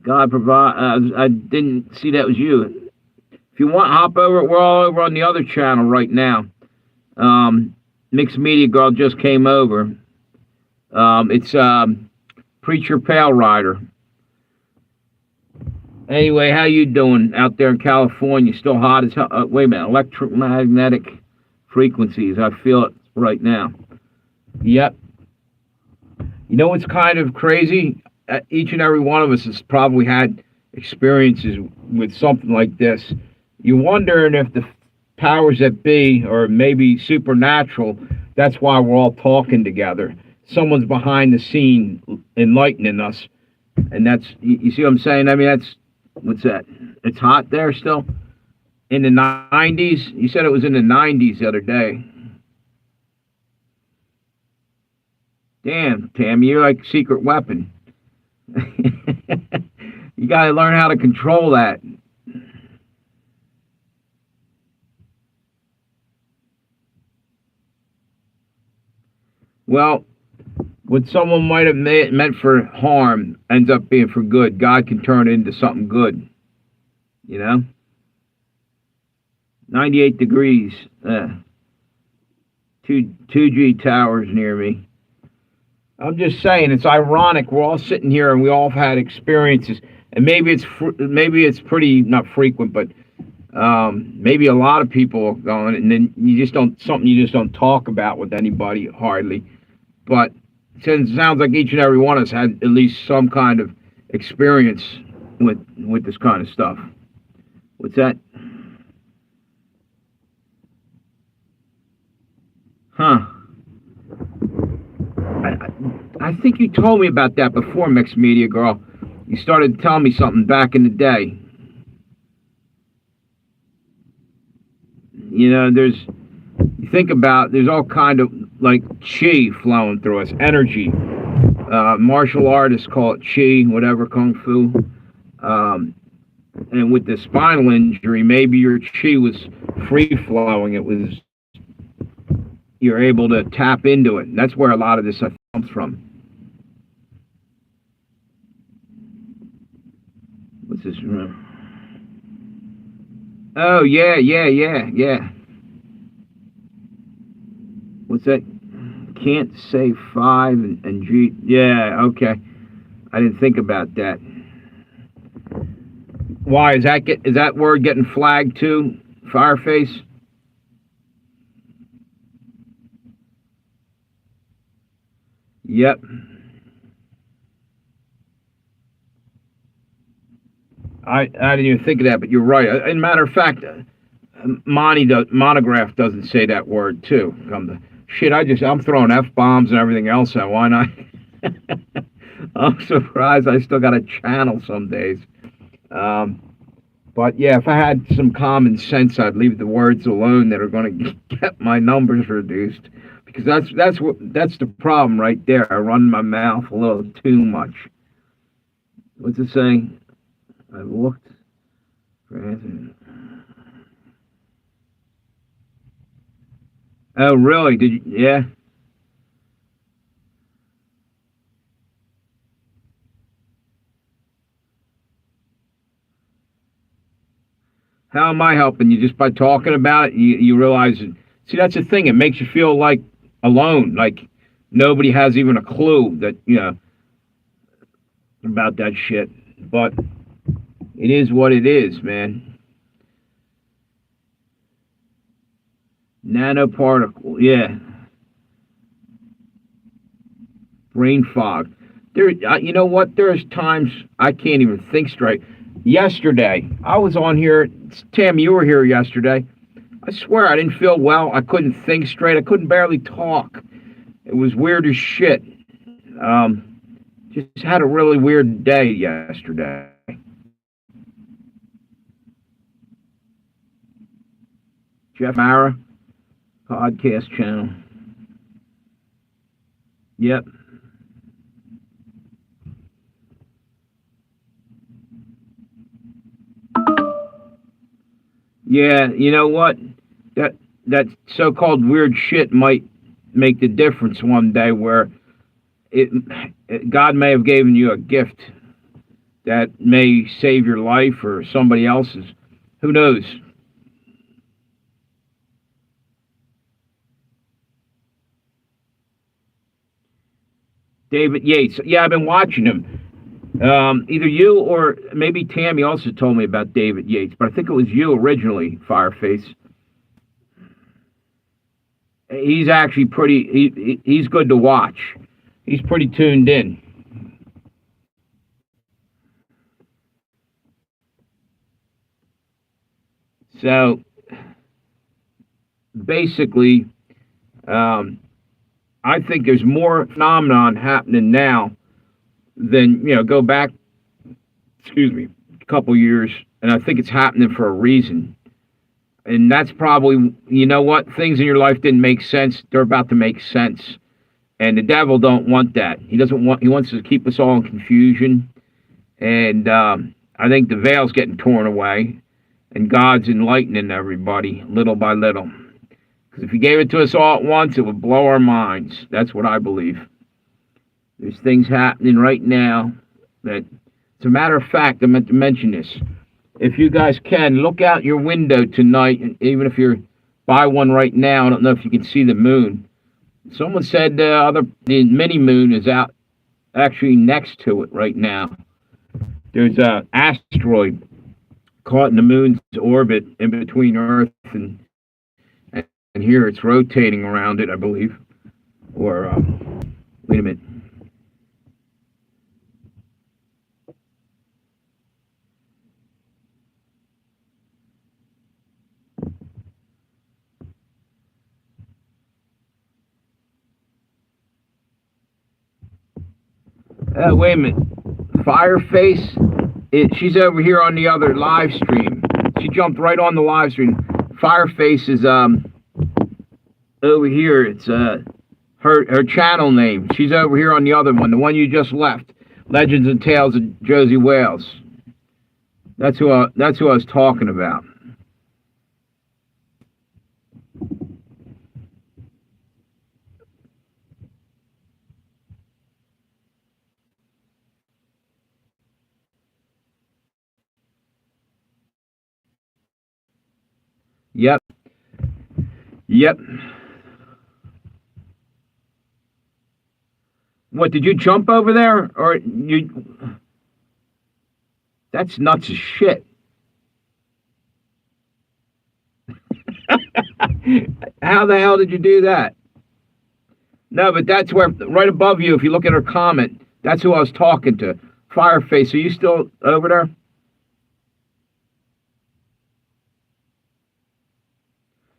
God provide. I didn't see that was you. If you want, hop over. We're all over on the other channel right now. Mixed Media Girl just came over. It's Preacher Pale Rider. Anyway, how you doing out there in California? Still hot as hell. Wait a minute. Electromagnetic frequencies. I feel it right now. Yep. You know what's kind of crazy? Each and every one of us has probably had experiences with something like this. You're wondering if the powers that be, or maybe supernatural, that's why we're all talking together. Someone's behind the scene enlightening us. And that's, you see what I'm saying? I mean, that's, what's that? It's hot there still? In the 90s? You said it was in the 90s the other day. Damn, Tam, you're like secret weapon. You gotta learn how to control that. Well, what someone might have meant for harm ends up being for good. God can turn it into something good. You know? 98 degrees. 2G towers near me. I'm just saying, it's ironic. We're all sitting here and we all have had experiences, and maybe it's pretty not frequent, but maybe a lot of people are going, and then you just don't something you just don't talk about with anybody hardly. But since it sounds like each and every one of us had at least some kind of experience with this kind of stuff. What's that? Huh? I think you told me about that before, Mixed Media Girl. You started telling me something back in the day. You know, you think about, there's all kind of like chi flowing through us, energy. Martial artists call it chi, whatever, kung fu. And with the spinal injury, maybe your chi was free flowing. You're able to tap into it. And that's where a lot of this stuff comes from. What's this? Oh, yeah. What's that? Can't say 5 and G. Yeah, okay. I didn't think about that. Why is that word getting flagged too? Fireface? Yep. I didn't even think of that, but you're right. As a matter of fact, Monograph doesn't say that word too. Shit, I'm throwing F bombs and everything else out. Why not? I'm surprised I still got a channel some days. But yeah, if I had some common sense, I'd leave the words alone that are going to get my numbers reduced. Because that's the problem right there. I run my mouth a little too much. What's it saying? I looked for Anthony. Oh, really? Did you? Yeah. How am I helping you? Just by talking about it, you realize it. See, that's the thing. It makes you feel like alone, like nobody has even a clue that, about that shit. But it is what it is, man. Nanoparticle, yeah. Brain fog. You know what? There's times I can't even think straight. Yesterday, I was on here. Tam, you were here yesterday. I swear I didn't feel well. I couldn't think straight. I couldn't barely talk. It was weird as shit. Just had a really weird day yesterday. Jeff Mara podcast channel. Yep. Yeah, you know what? That that so-called weird shit might make the difference one day where it God may have given you a gift that may save your life or somebody else's. Who knows? David Yates. Yeah, I've been watching him. Either you or maybe Tammy also told me about David Yates, but I think it was you originally, Fireface. He's actually pretty. He's good to watch. He's pretty tuned in. So basically, um, I think there's more phenomenon happening now than go back. Excuse me, a couple years, and I think it's happening for a reason. And that's probably what things in your life didn't make sense. They're about to make sense, and the devil don't want that. He doesn't want. He wants to keep us all in confusion, and I think the veil's getting torn away, and God's enlightening everybody little by little. Because if He gave it to us all at once, it would blow our minds. That's what I believe. There's things happening right now that, as a matter of fact, I meant to mention this. If you guys can, look out your window tonight, and even if you're by one right now, I don't know if you can see the moon. Someone said the mini moon is out actually next to it right now. There's an asteroid caught in the moon's orbit in between Earth and here it's rotating around it, I believe. Or wait a minute. Wait a minute. Fireface, she's over here on the other live stream. She jumped right on the live stream. Fireface is over here. It's her channel name. She's over here on the other one, the one you just left. Legends and Tales of Josey Wales. That's who I was talking about. Yep. Yep. What, did you jump over there? Or you... That's nuts as shit. How the hell did you do that? No, but that's where, right above you, if you look at her comment, that's who I was talking to. Fireface, are you still over there?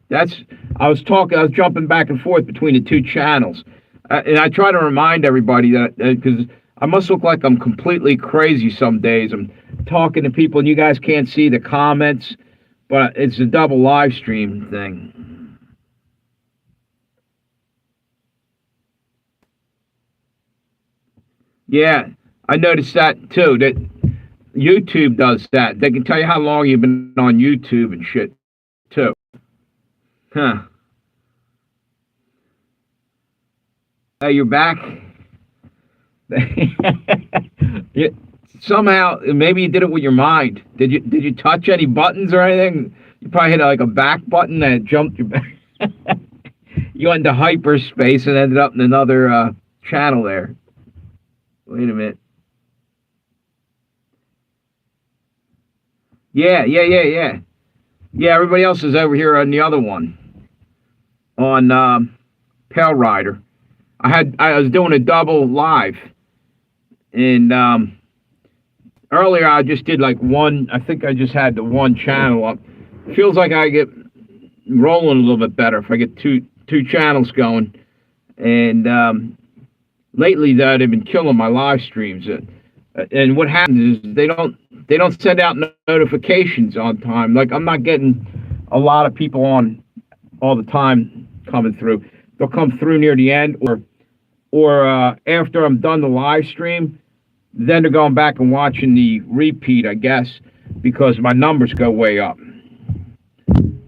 I was jumping back and forth between the two channels. And I try to remind everybody that, because I must look like I'm completely crazy some days. I'm talking to people and you guys can't see the comments, but it's a double live stream thing. Yeah, I noticed that too, that YouTube does that. They can tell you how long you've been on YouTube and shit, too. Huh. Hey, you're back? Yeah, somehow, maybe you did it with your mind. Did you touch any buttons or anything? You probably hit like a back button that jumped your back. You went into hyperspace and ended up in another channel there. Wait a minute. Yeah. Yeah, everybody else is over here on the other one. On Pale Rider. I was doing a double live. And earlier I just did like one. I think I just had the one channel up. Feels like I get rolling a little bit better if I get two channels going. And lately that they've been killing my live streams. And what happens is they don't send out notifications on time. Like I'm not getting a lot of people on all the time coming through. They'll come through near the end, or after I'm done the live stream. Then they're going back and watching the repeat, I guess, because my numbers go way up.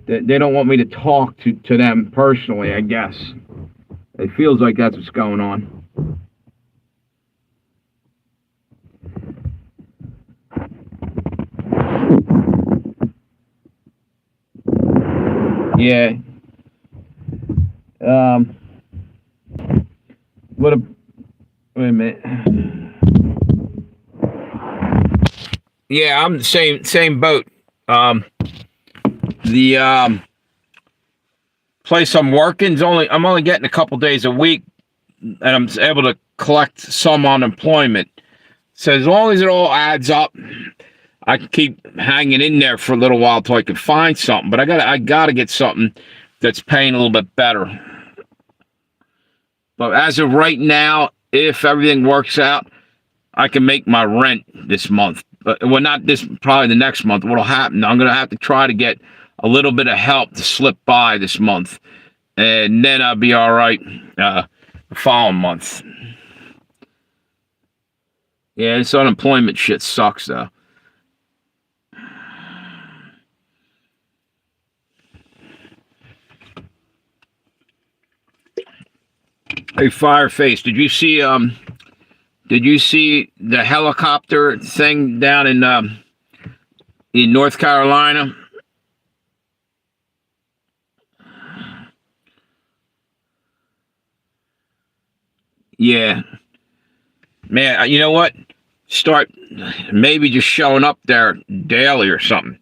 They don't want me to talk to them personally, I guess. It feels like that's what's going on. Yeah. What a wait a minute. Yeah, I'm the same boat. The place I'm working is I'm only getting a couple days a week, and I'm able to collect some unemployment. So as long as it all adds up, I can keep hanging in there for a little while till I can find something. But I gotta get something that's paying a little bit better. But as of right now, if everything works out, I can make my rent this month. Well, not this, probably the next month. What'll happen, I'm going to have to try to get a little bit of help to slip by this month. And then I'll be all right the following month. Yeah, this unemployment shit sucks, though. Hey, Fireface, did you see the helicopter thing down in North Carolina? Yeah. Man, you know what? Start maybe just showing up there daily or something.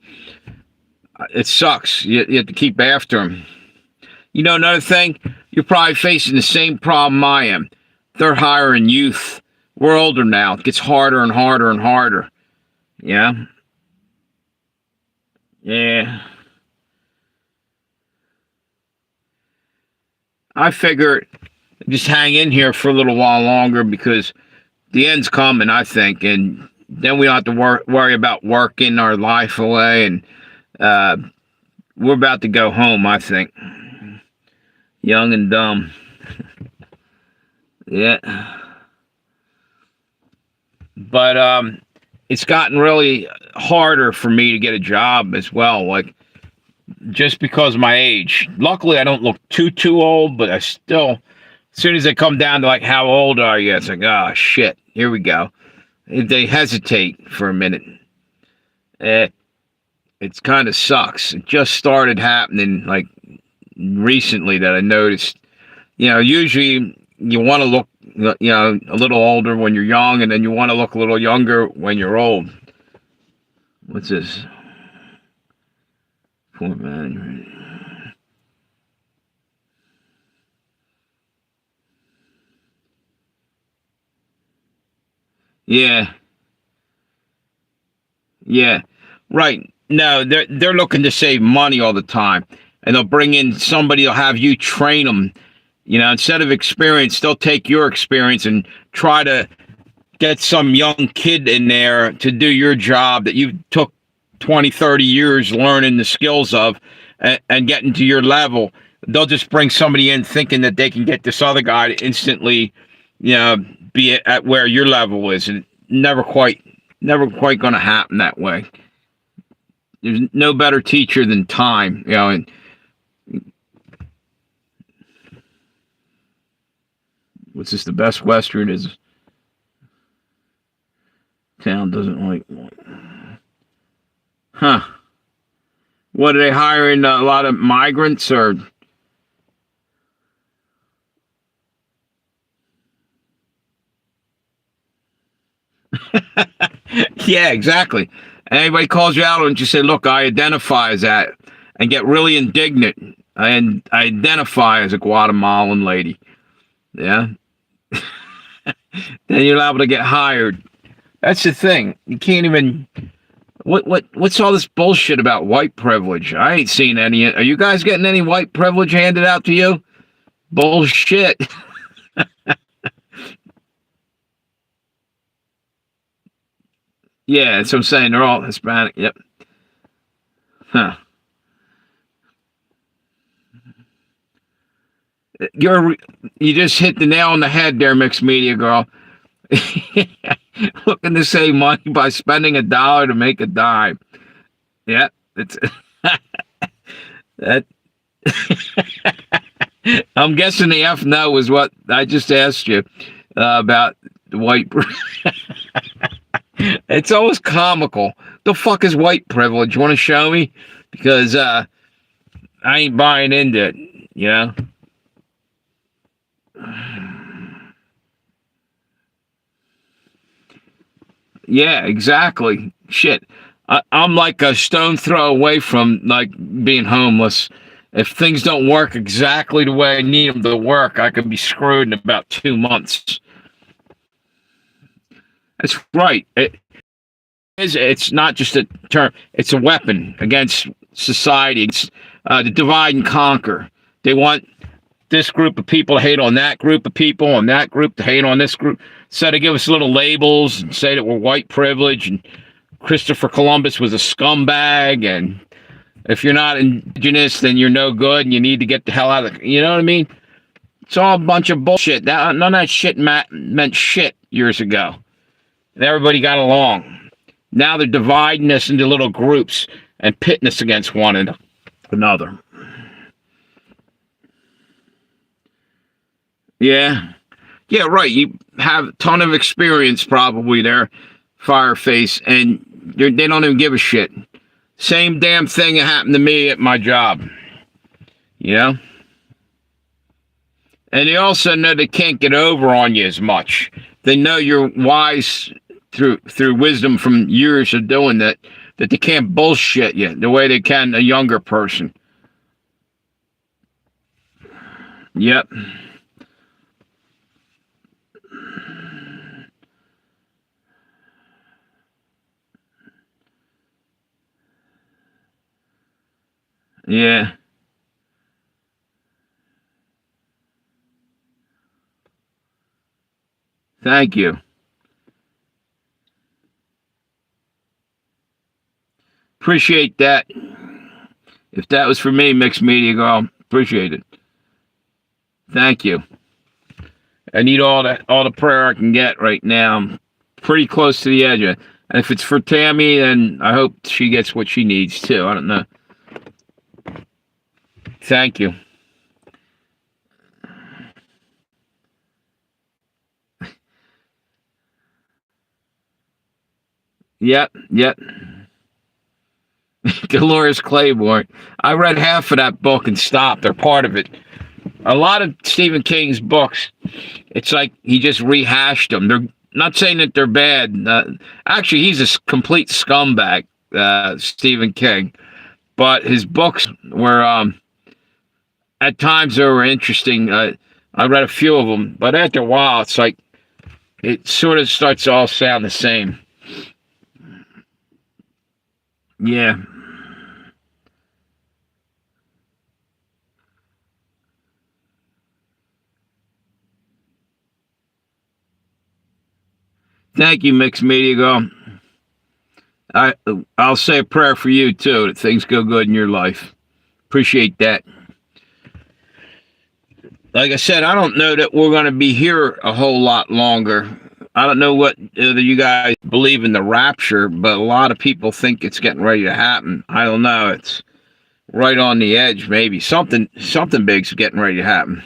It sucks. You have to keep after them. You know, another thing, you're probably facing the same problem I am. They're hiring youth. We're older now. It gets harder and harder and harder. Yeah. Yeah. I figure just hang in here for a little while longer because the end's coming, I think, and then we don't have to worry about working our life away, and we're about to go home, I think. Young and dumb. Yeah. But it's gotten really harder for me to get a job as well, like just because of my age. Luckily, I don't look too old, but I still, as soon as they come down to like how old are you, it's like, oh shit, here we go. They hesitate for a minute. It's kind of sucks. It just started happening like recently that I noticed. You know, usually you want to look, you know, a little older when you're young, and then you want to look a little younger when you're old. What's this? Poor man. Yeah. Yeah. Right. No, they're looking to save money all the time, and they'll bring in somebody. They'll have you train them. You know, instead of experience, they'll take your experience and try to get some young kid in there to do your job that you took 20, 30 years learning the skills of and getting to your level. They'll just bring somebody in thinking that they can get this other guy to instantly, you know, be at where your level is. And never quite going to happen that way. There's no better teacher than time, you know, and what's this? The Best Western is town doesn't like. Huh. What, are they hiring a lot of migrants or? Yeah, exactly. Anybody calls you out and you say, look, I identify as that, and get really indignant and identify as a Guatemalan lady. Yeah. Then you're liable to get hired. That's the thing. You can't even. What's all this bullshit about white privilege? I ain't seen any. Are you guys getting any white privilege handed out to you? Bullshit. Yeah, that's what I'm saying. They're all Hispanic. Yep. Huh. You're you just hit the nail on the head there, mixed media girl. Looking to save money by spending $1 to make a dime. Yeah, it's that. I'm guessing the F no is what I just asked you about the white. It's always comical. The fuck is white privilege? You want to show me? Because I ain't buying into it. You know. Yeah, exactly. Shit. I'm like a stone throw away from like being homeless. If things don't work exactly the way I need them to work, I could be screwed in about 2 months. That's right. It's not just a term. It's a weapon against society. It's to divide and conquer. They want this group of people to hate on that group of people, and that group to hate on this group. So they give us little labels and say that we're white privilege and Christopher Columbus was a scumbag, and if you're not indigenous, then you're no good, and you need to get the hell out of. You know what I mean? It's all a bunch of bullshit. None of that shit meant shit years ago, and everybody got along. Now they're dividing us into little groups and pitting us against one another. Yeah. Yeah, right. You have a ton of experience probably there, Fireface, and they don't even give a shit. Same damn thing that happened to me at my job. You know? And they also know they can't get over on you as much. They know you're wise through wisdom from years of doing that they can't bullshit you the way they can a younger person. Yep. Yeah. Thank you. Appreciate that. If that was for me, mixed media girl, appreciate it. Thank you. I need all the prayer I can get right now. I'm pretty close to the edge. And if it's for Tammy, then I hope she gets what she needs too. I don't know. Thank you. Yep. Dolores Claiborne. I read half of that book and stopped. They're part of it. A lot of Stephen King's books, it's like he just rehashed them. They're not saying that they're bad. Actually, he's a complete scumbag, Stephen King. But his books were, at times, they were interesting. I read a few of them, but after a while, it's like it sort of starts to all sound the same. Yeah. Thank you, Mixed Media Girl. I I'll say a prayer for you too that things go good in your life. Appreciate that. Like I said, I don't know that we're going to be here a whole lot longer. I don't know whether you guys believe in the rapture, but a lot of people think it's getting ready to happen. I don't know. It's right on the edge. Maybe something big's getting ready to happen.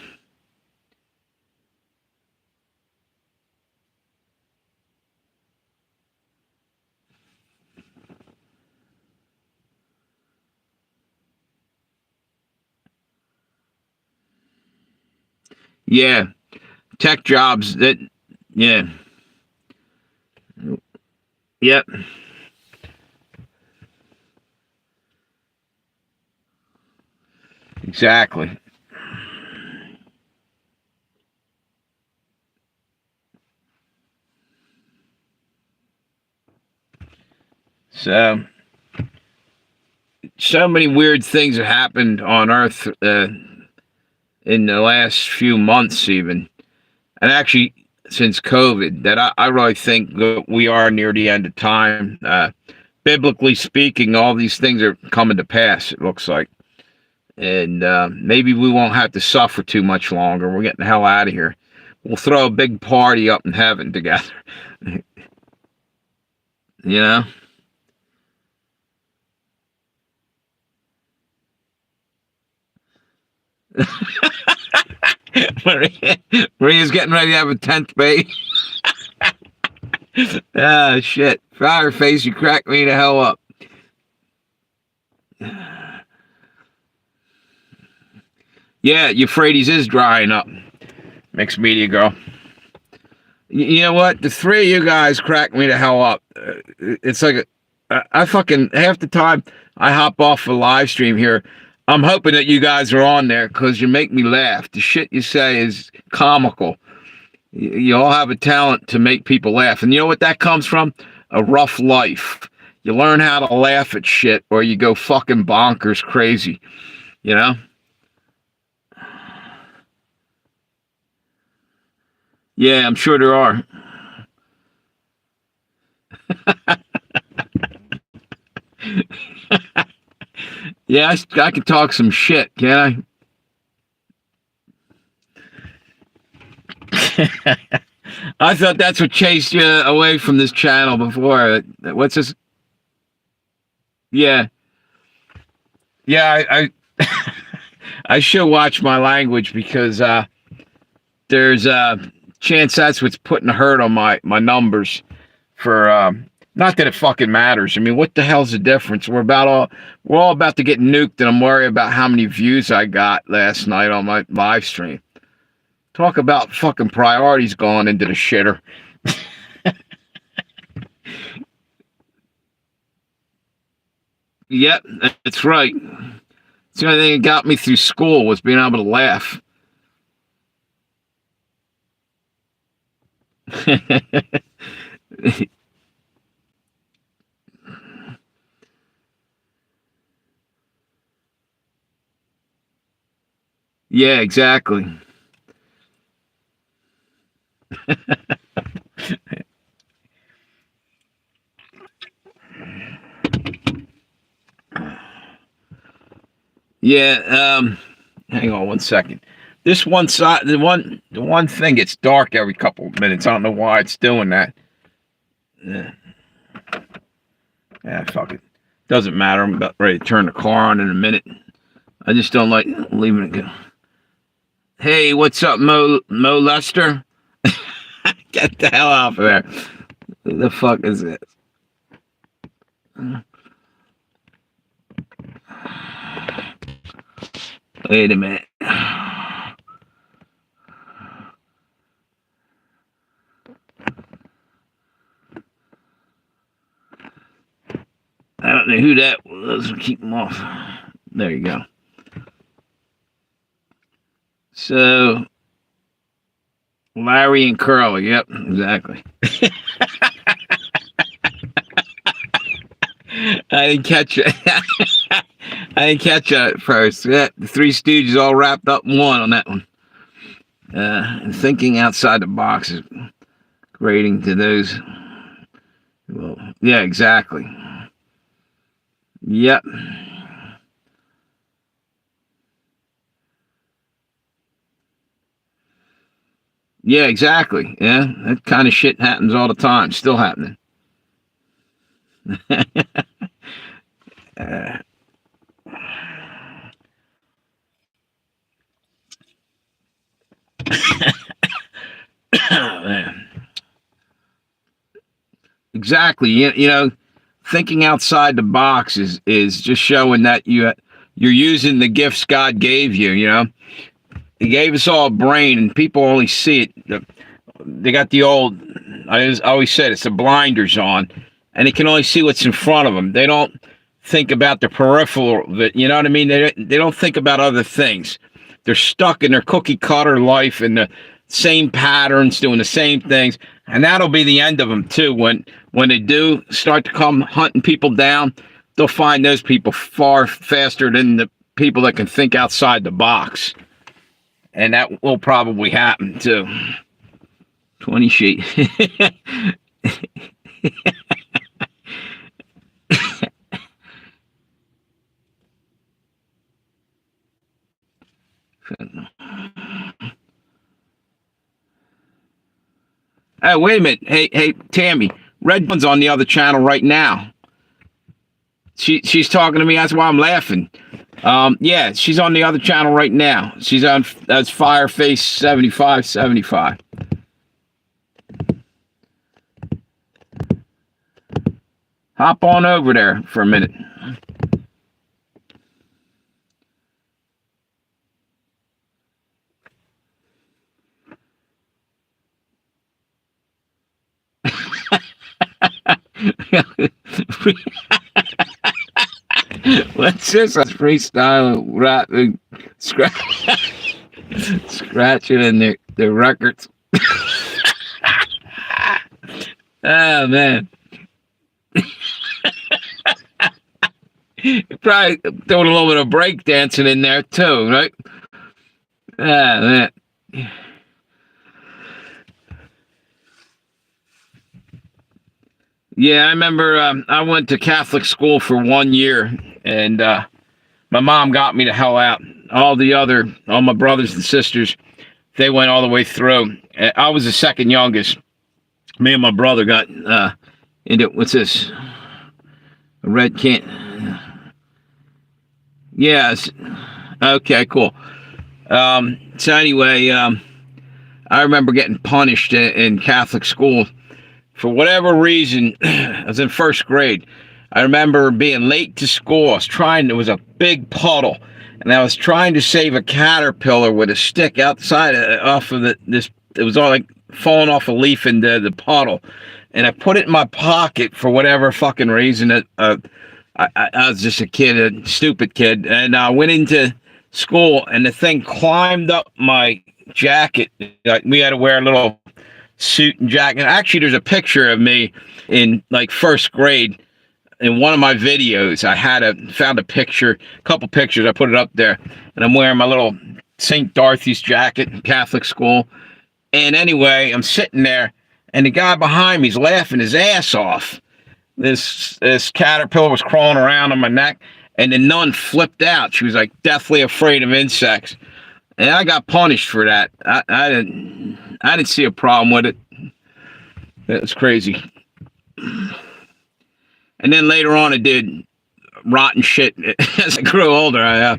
Yeah, tech jobs. That. Yeah. Yep. Exactly. So many weird things have happened on Earth in the last few months, even. And actually, since COVID that I really think that we are near the end of time. Biblically speaking, all these things are coming to pass, it looks like. And maybe we won't have to suffer too much longer. We're getting the hell out of here. We'll throw a big party up in heaven together. You know? Maria's getting ready to have a 10th baby. Ah, shit. Fireface, you cracked me the hell up. Yeah, Euphrates is drying up. Mixed media girl. You know what? The three of you guys crack me the hell up. It's like I fucking half the time I hop off a live stream here. I'm hoping that you guys are on there because you make me laugh. The shit you say is comical. You all have a talent to make people laugh. And you know what that comes from? A rough life. You learn how to laugh at shit or you go fucking bonkers crazy. You know? Yeah, I'm sure there are. Yeah, I can talk some shit, can I? I thought that's what chased you away from this channel before. What's this? Yeah. Yeah, I I should watch my language because there's a chance that's what's putting a hurt on my numbers for not that it fucking matters. I mean, what the hell's the difference? We're all about to get nuked, and I'm worried about how many views I got last night on my live stream. Talk about fucking priorities going into the shitter. Yep, that's right. It's the only thing that got me through school was being able to laugh. Yeah, exactly. Yeah, hang on one second. This one side, the one thing gets dark every couple of minutes. I don't know why it's doing that. Yeah, fuck it. Doesn't matter. I'm about ready to turn the car on in a minute. I just don't like leaving it go. Hey, what's up, Mo Lester? Get the hell off of there. Who the fuck is this? Wait a minute. I don't know who that was. Keep them off. There you go. So, Larry and Curly. Yep, exactly. I didn't catch it. I didn't catch that at first. Yeah, the Three Stooges all wrapped up in one on that one. And thinking outside the box is grading to those. Well, yeah, exactly. Yep. Yeah, exactly. Yeah, that kind of shit happens all the time. Still happening. Man. Exactly. You know, thinking outside the box is just showing that you're using the gifts God gave you. You know, He gave us all a brain, and people only see it. They got the old. I always said it's the blinders on, and they can only see what's in front of them. They don't think about the peripheral. You know what I mean? They don't think about other things. They're stuck in their cookie cutter life and the same patterns, doing the same things, and that'll be the end of them too. When they do start to come hunting people down, they'll find those people far faster than the people that can think outside the box, and that will probably happen too. 20 sheet. Hey, wait a minute. Hey, Tammy. Red One's on the other channel right now. She's talking to me. That's why I'm laughing. Yeah, she's on the other channel right now. She's on, that's Fireface 7575. Hop on over there for a minute. What's this? That's freestyle rapping, scratching in the records. Oh man. Probably throwing a little bit of break dancing in there too, right? Ah man. Yeah, I remember I went to Catholic school for 1 year, and my mom got me the hell out. All my brothers and sisters, they went all the way through. I was the second youngest. Me and my brother got into, what's this? A red can. Yes. Okay, cool. So anyway, I remember getting punished in Catholic school. For whatever reason, I was in first grade. I remember being late to school. There was a big puddle, and I was trying to save a caterpillar with a stick outside off of it was all like falling off a leaf into the puddle. And I put it in my pocket for whatever fucking reason. I was just a kid, a stupid kid. And I went into school, and the thing climbed up my jacket. Like, we had to wear a little suit and jacket. Actually, there's a picture of me in like first grade in one of my videos. Found a picture, a couple pictures. I put it up there, and I'm wearing my little St. Dorothy's jacket in Catholic school. And anyway, I'm sitting there, and the guy behind me's laughing his ass off. This caterpillar was crawling around on my neck, and the nun flipped out. She was like deathly afraid of insects. And I got punished for that. I didn't see a problem with it. That was crazy. And then later on, I did rotten shit. As I grew older, I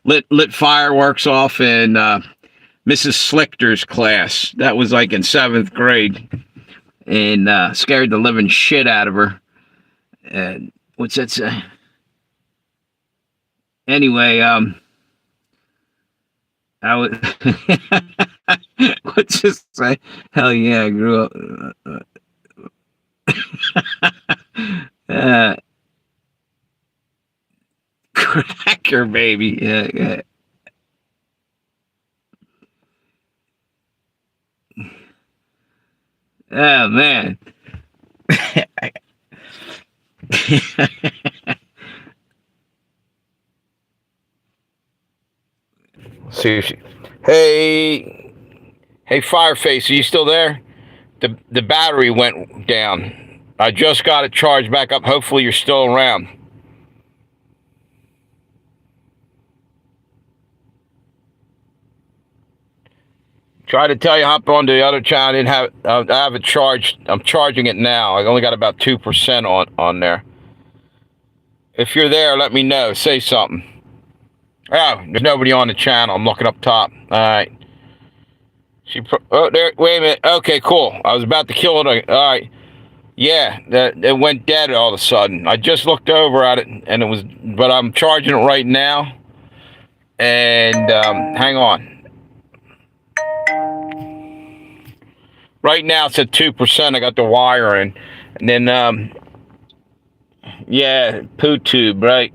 lit fireworks off in Mrs. Slichter's class. That was like in 7th grade, and scared the living shit out of her. And what's that say? Anyway, I would. What's this say? Hell yeah, I grew up. Cracker baby. Yeah. Oh man. Seriously. Hey, Fireface, are you still there? The battery went down. I just got it charged back up. Hopefully you're still around. Try to tell you, hop on to the other channel. I didn't have I have it charged. I'm charging it now. I only got about 2% on there. If you're there, let me know. Say something. Oh, there's nobody on the channel. I'm looking up top. All right. Oh, there. Wait a minute. Okay, cool. I was about to kill it. All right. Yeah, it went dead all of a sudden. I just looked over at it, and it was. But I'm charging it right now. And hang on. Right now it's at 2%. I got the wire in, and then yeah, poo tube, right?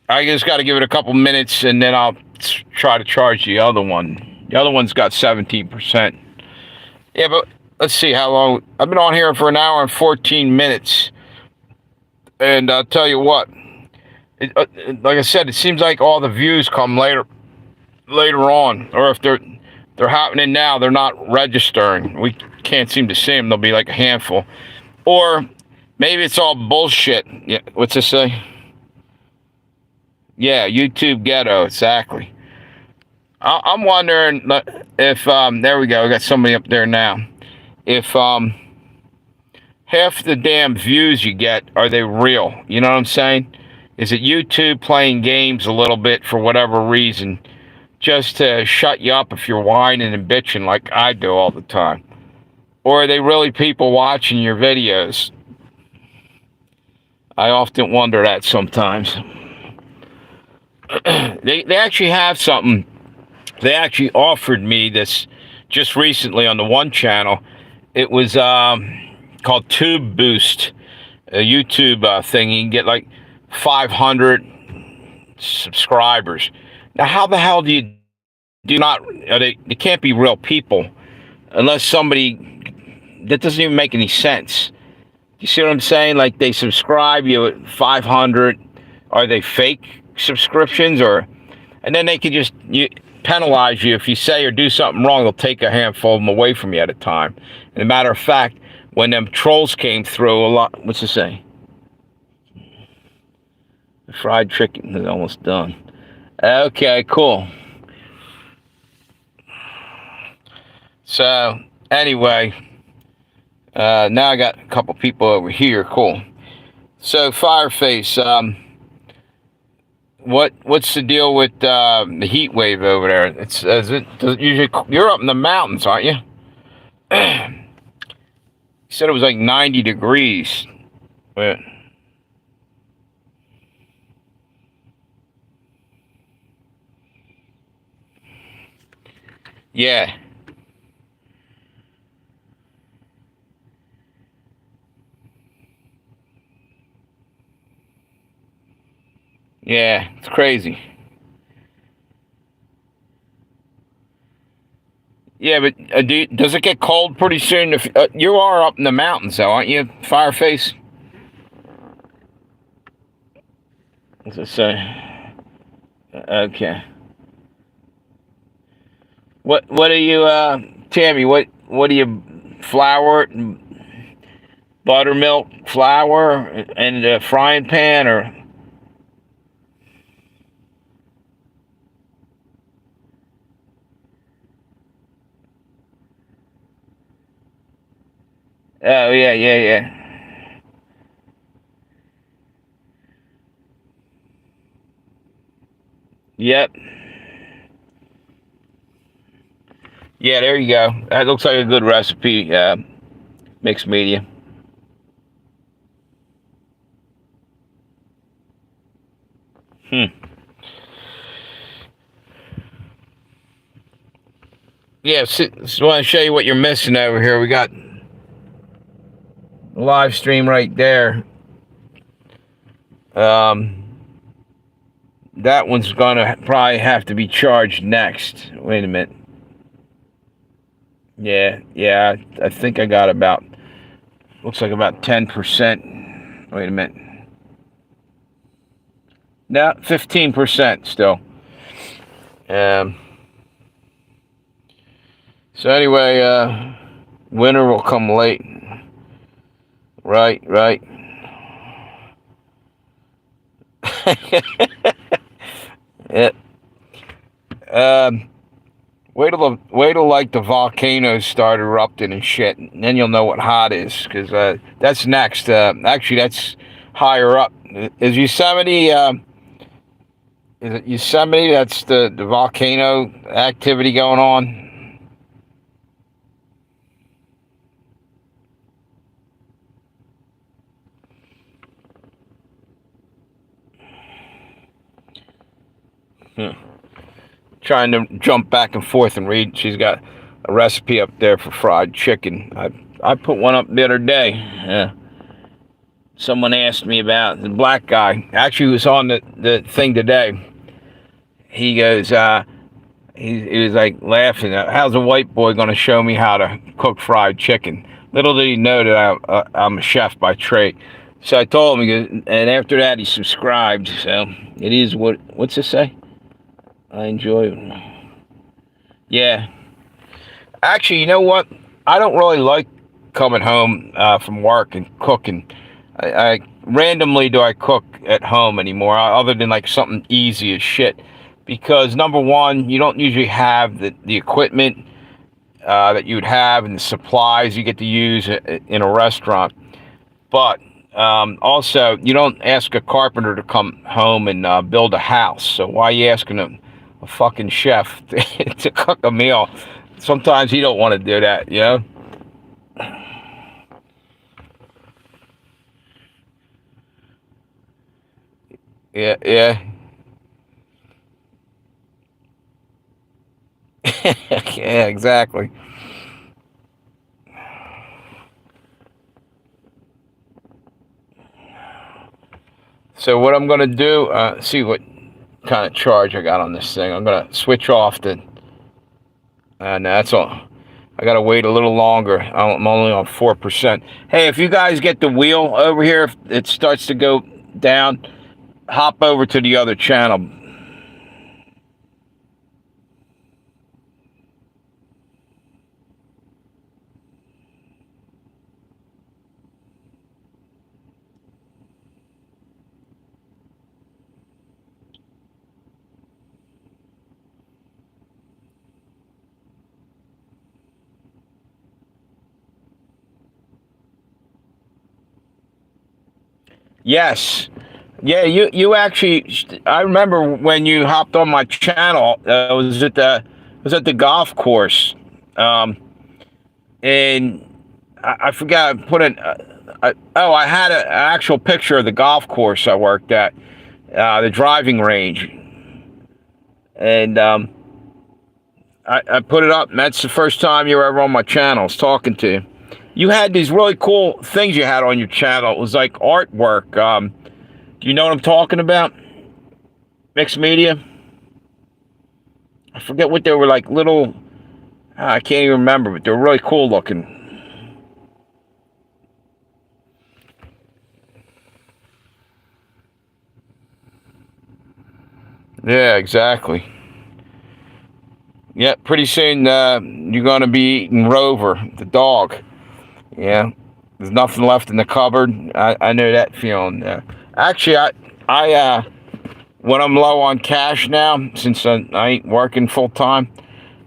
I just got to give it a couple minutes, and then I'll try to charge the other one. The other one's got 17%. Yeah, but let's see how long. I've been on here for an hour and 14 minutes. And I'll tell you what, like I said, it seems like all the views come later on. Or if they're, They're happening now. They're not registering. We can't seem to see them. They'll be like a handful. Or maybe it's all bullshit. Yeah, what's this say? Yeah, YouTube ghetto, exactly. I'm wondering if there we go. We got somebody up there now. If half the damn views you get, are they real? You know what I'm saying? Is it YouTube playing games a little bit for whatever reason, just to shut you up if you're whining and bitching like I do all the time? Or are they really people watching your videos? I often wonder that sometimes. They actually have something. They actually offered me this just recently on the one channel. It was called Tube Boost, a YouTube thing. You can get like 500 subscribers. Now, how the hell do you do not? They can't be real people unless somebody. That doesn't even make any sense. You see what I'm saying? Like they subscribe you at 500. Are they fake subscriptions or? And then they can just penalize you if you say or do something wrong. They'll take a handful of them away from you at a time. And a matter of fact, when them trolls came through, a lot. What's it say? The fried chicken is almost done. Okay, cool. So anyway, now I got a couple people over here. Cool. So Fireface, what's the deal with the heat wave over there? Does it usually, you're up in the mountains, aren't you? You said it was like 90 degrees. But yeah. Yeah, it's crazy. Yeah, but does it get cold pretty soon? If you are up in the mountains, though, aren't you, Fireface? What's it say? Okay. What are you, Tammy? What do you flour, buttermilk, flour, and a frying pan, or? Oh yeah. Yep. Yeah, there you go. That looks like a good recipe, mixed media. Yeah, just want to show you what you're missing over here. We got a live stream right there. That one's gonna probably have to be charged next. Wait a minute. Yeah, I think I got about, looks like about 10%. Wait a minute. No, 15% still. So anyway, winter will come late. Right. Yeah. Wait till like the volcanoes start erupting and shit, and then you'll know what hot is, because that's next. Actually, that's higher up. Is Yosemite? Is it Yosemite? That's the volcano activity going on. Trying to jump back and forth and read. She's got a recipe up there for fried chicken. I put one up the other day. Someone asked me about the black guy. Actually, was on the thing today. He goes, he was like laughing. How's a white boy going to show me how to cook fried chicken? Little did he know that I'm a chef by trade. So I told him, and after that he subscribed. So it is what's it say? I enjoy it. Yeah. Actually, you know what? I don't really like coming home from work and cooking. I randomly do I cook at home anymore, other than like something easy as shit. Because number one, you don't usually have the equipment that you would have and the supplies you get to use in a restaurant. But also, you don't ask a carpenter to come home and build a house. So why are you asking a fucking chef to cook a meal? Sometimes he don't want to do that, you know? Yeah, yeah. Yeah, exactly. So what I'm gonna do, see what kind of charge I got on this thing. I'm gonna switch off the, and that's all. I gotta wait a little longer. I'm only on 4%. Hey, if you guys get the wheel over here, if it starts to go down, hop over to the other channel. Yes. Yeah, you actually. I remember when you hopped on my channel. Was at the golf course, um, and I forgot. I put an. I had an actual picture of the golf course I worked at, the driving range, and I put it up. And that's the first time you were ever on my channel. I was talking to you. You had these really cool things you had on your channel. It was like artwork. Do you know what I'm talking about? Mixed media. I forget what they were like. Little. I can't even remember, but they were really cool looking. Yeah, exactly. Yeah, pretty soon you're going to be eating Rover, the dog. Yeah, there's nothing left in the cupboard. I know that feeling. Actually, I when I'm low on cash now, since I ain't working full time,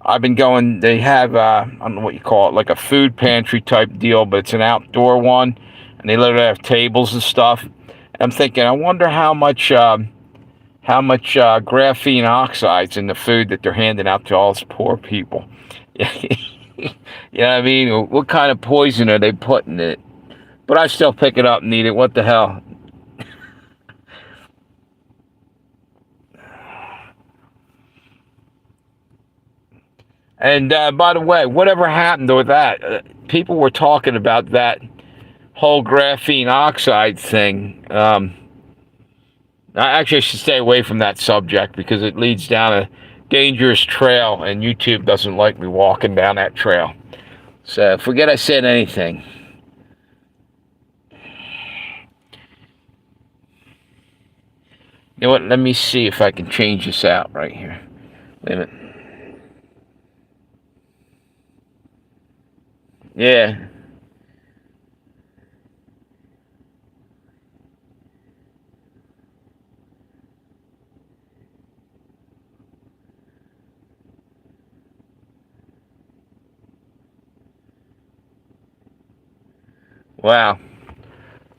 I've been going. They have I don't know what you call it, like a food pantry type deal, but it's an outdoor one, and they literally have tables and stuff. And I'm thinking, I wonder how much graphene oxides in the food that they're handing out to all these poor people. You know what I mean? What kind of poison are they putting in it? But I still pick it up and eat it. What the hell? And by the way, whatever happened with that? People were talking about that whole graphene oxide thing. I should stay away from that subject because it leads down a dangerous trail, and YouTube doesn't like me walking down that trail. So forget I said anything. You know what? Let me see if I can change this out right here. Wait a minute. Yeah. Wow.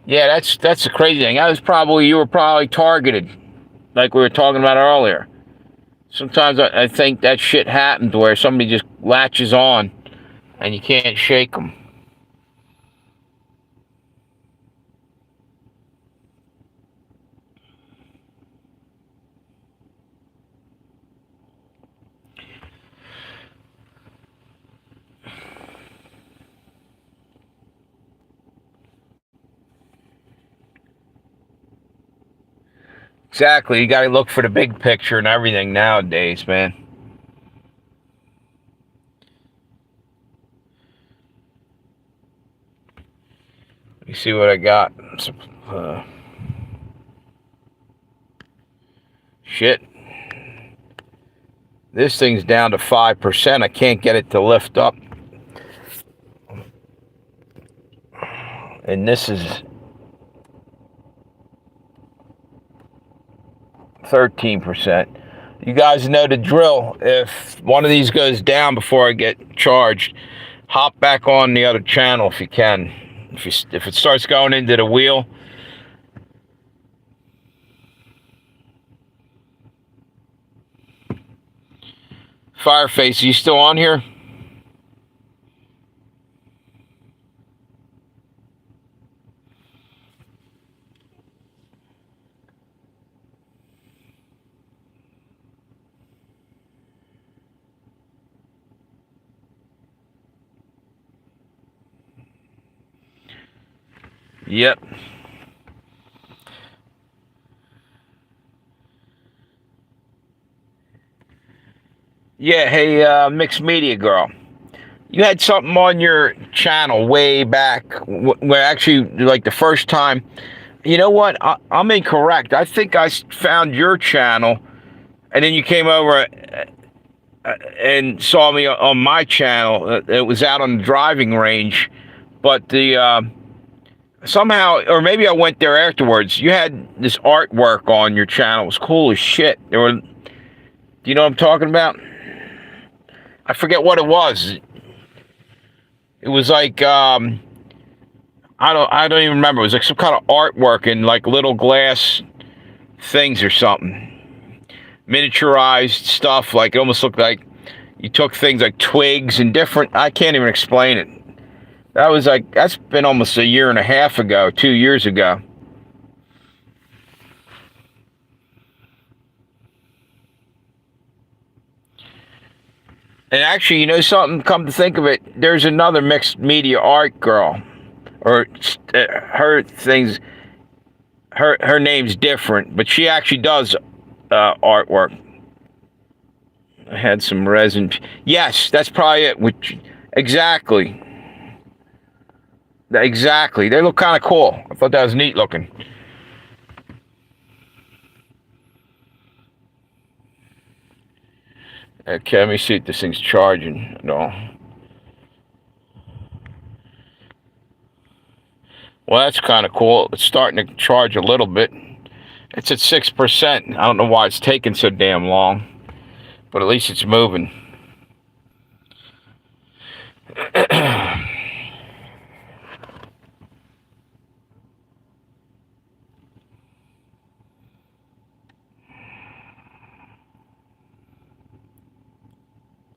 Yeah, that's the crazy thing. You were probably targeted, like we were talking about earlier. Sometimes I think that shit happens where somebody just latches on, and you can't shake them. Exactly. You got to look for the big picture and everything nowadays, man. Let me see what I got. Uh, Shit. This thing's down to 5%. I can't get it to lift up. and this is 13%. You guys know the drill. If one of these goes down before I get charged, hop back on the other channel if you can. If it starts going into the wheel, Fireface, are you still on here? Yep. Yeah, hey, Mixed Media Girl. You had something on your channel way back, where actually, like the first time. You know what? I'm incorrect. I think I found your channel, and then you came over and saw me on my channel. It was out on the driving range, but the somehow, or maybe I went there afterwards. You had this artwork on your channel. It was cool as shit. There were, do you know what I'm talking about? I forget what it was. It was like I don't even remember. It was like some kind of artwork in like little glass things or something. Miniaturized stuff. Like it almost looked like you took things like twigs and different. I can't even explain it. That was like, that's been almost a year and a half ago, 2 years ago. And actually, you know something? Come to think of it, there's another Mixed Media Art girl, or her things. Her name's different, but she actually does artwork. I had some resin. Yes, that's probably it. Which exactly. Exactly. They look kind of cool. I thought that was neat looking. Okay, let me see if this thing's charging at all. Well, that's kind of cool. It's starting to charge a little bit. It's at 6%. I don't know why it's taking so damn long, but at least it's moving.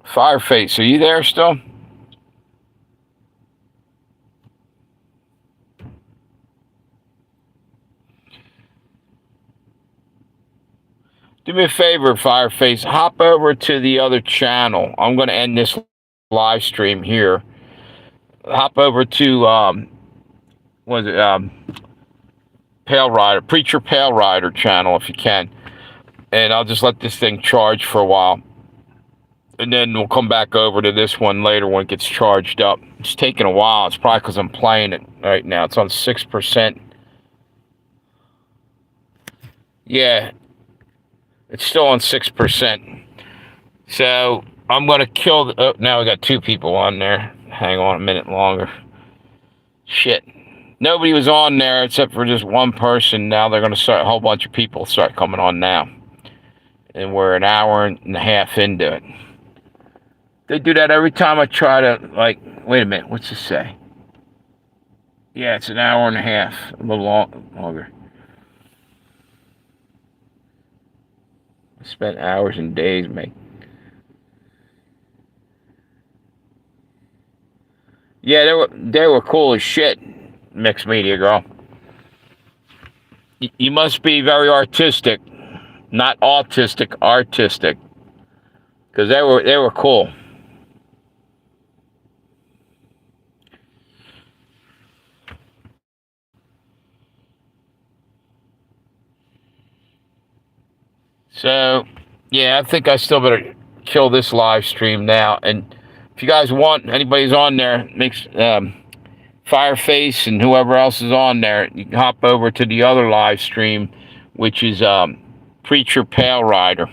Fireface, are you there still? Do me a favor, Fireface. Hop over to the other channel. I'm going to end this live stream here. Hop over to, what is it, Pale Rider, Preacher Pale Rider channel if you can. And I'll just let this thing charge for a while. And then we'll come back over to this one later when it gets charged up. It's taking a while. It's probably because I'm playing it right now. It's on 6%. Yeah. It's still on 6%. So I'm going to kill oh, now we got 2 people on there. Hang on a minute longer. Shit. Nobody was on there except for just one person. Now they're going to start, a whole bunch of people start coming on now. And we're an hour and a half into it. They do that every time I try to, like, wait a minute, what's this say? Yeah, it's an hour and a half, a little longer. I spent hours and days, mate. Yeah, they were cool as shit, Mixed Media Girl. You must be very artistic, not autistic, artistic, because they were cool. So, yeah, I think I still better kill this live stream now. And if you guys want, anybody's on there, makes Fireface and whoever else is on there, you can hop over to the other live stream, which is Preacher Pale Rider.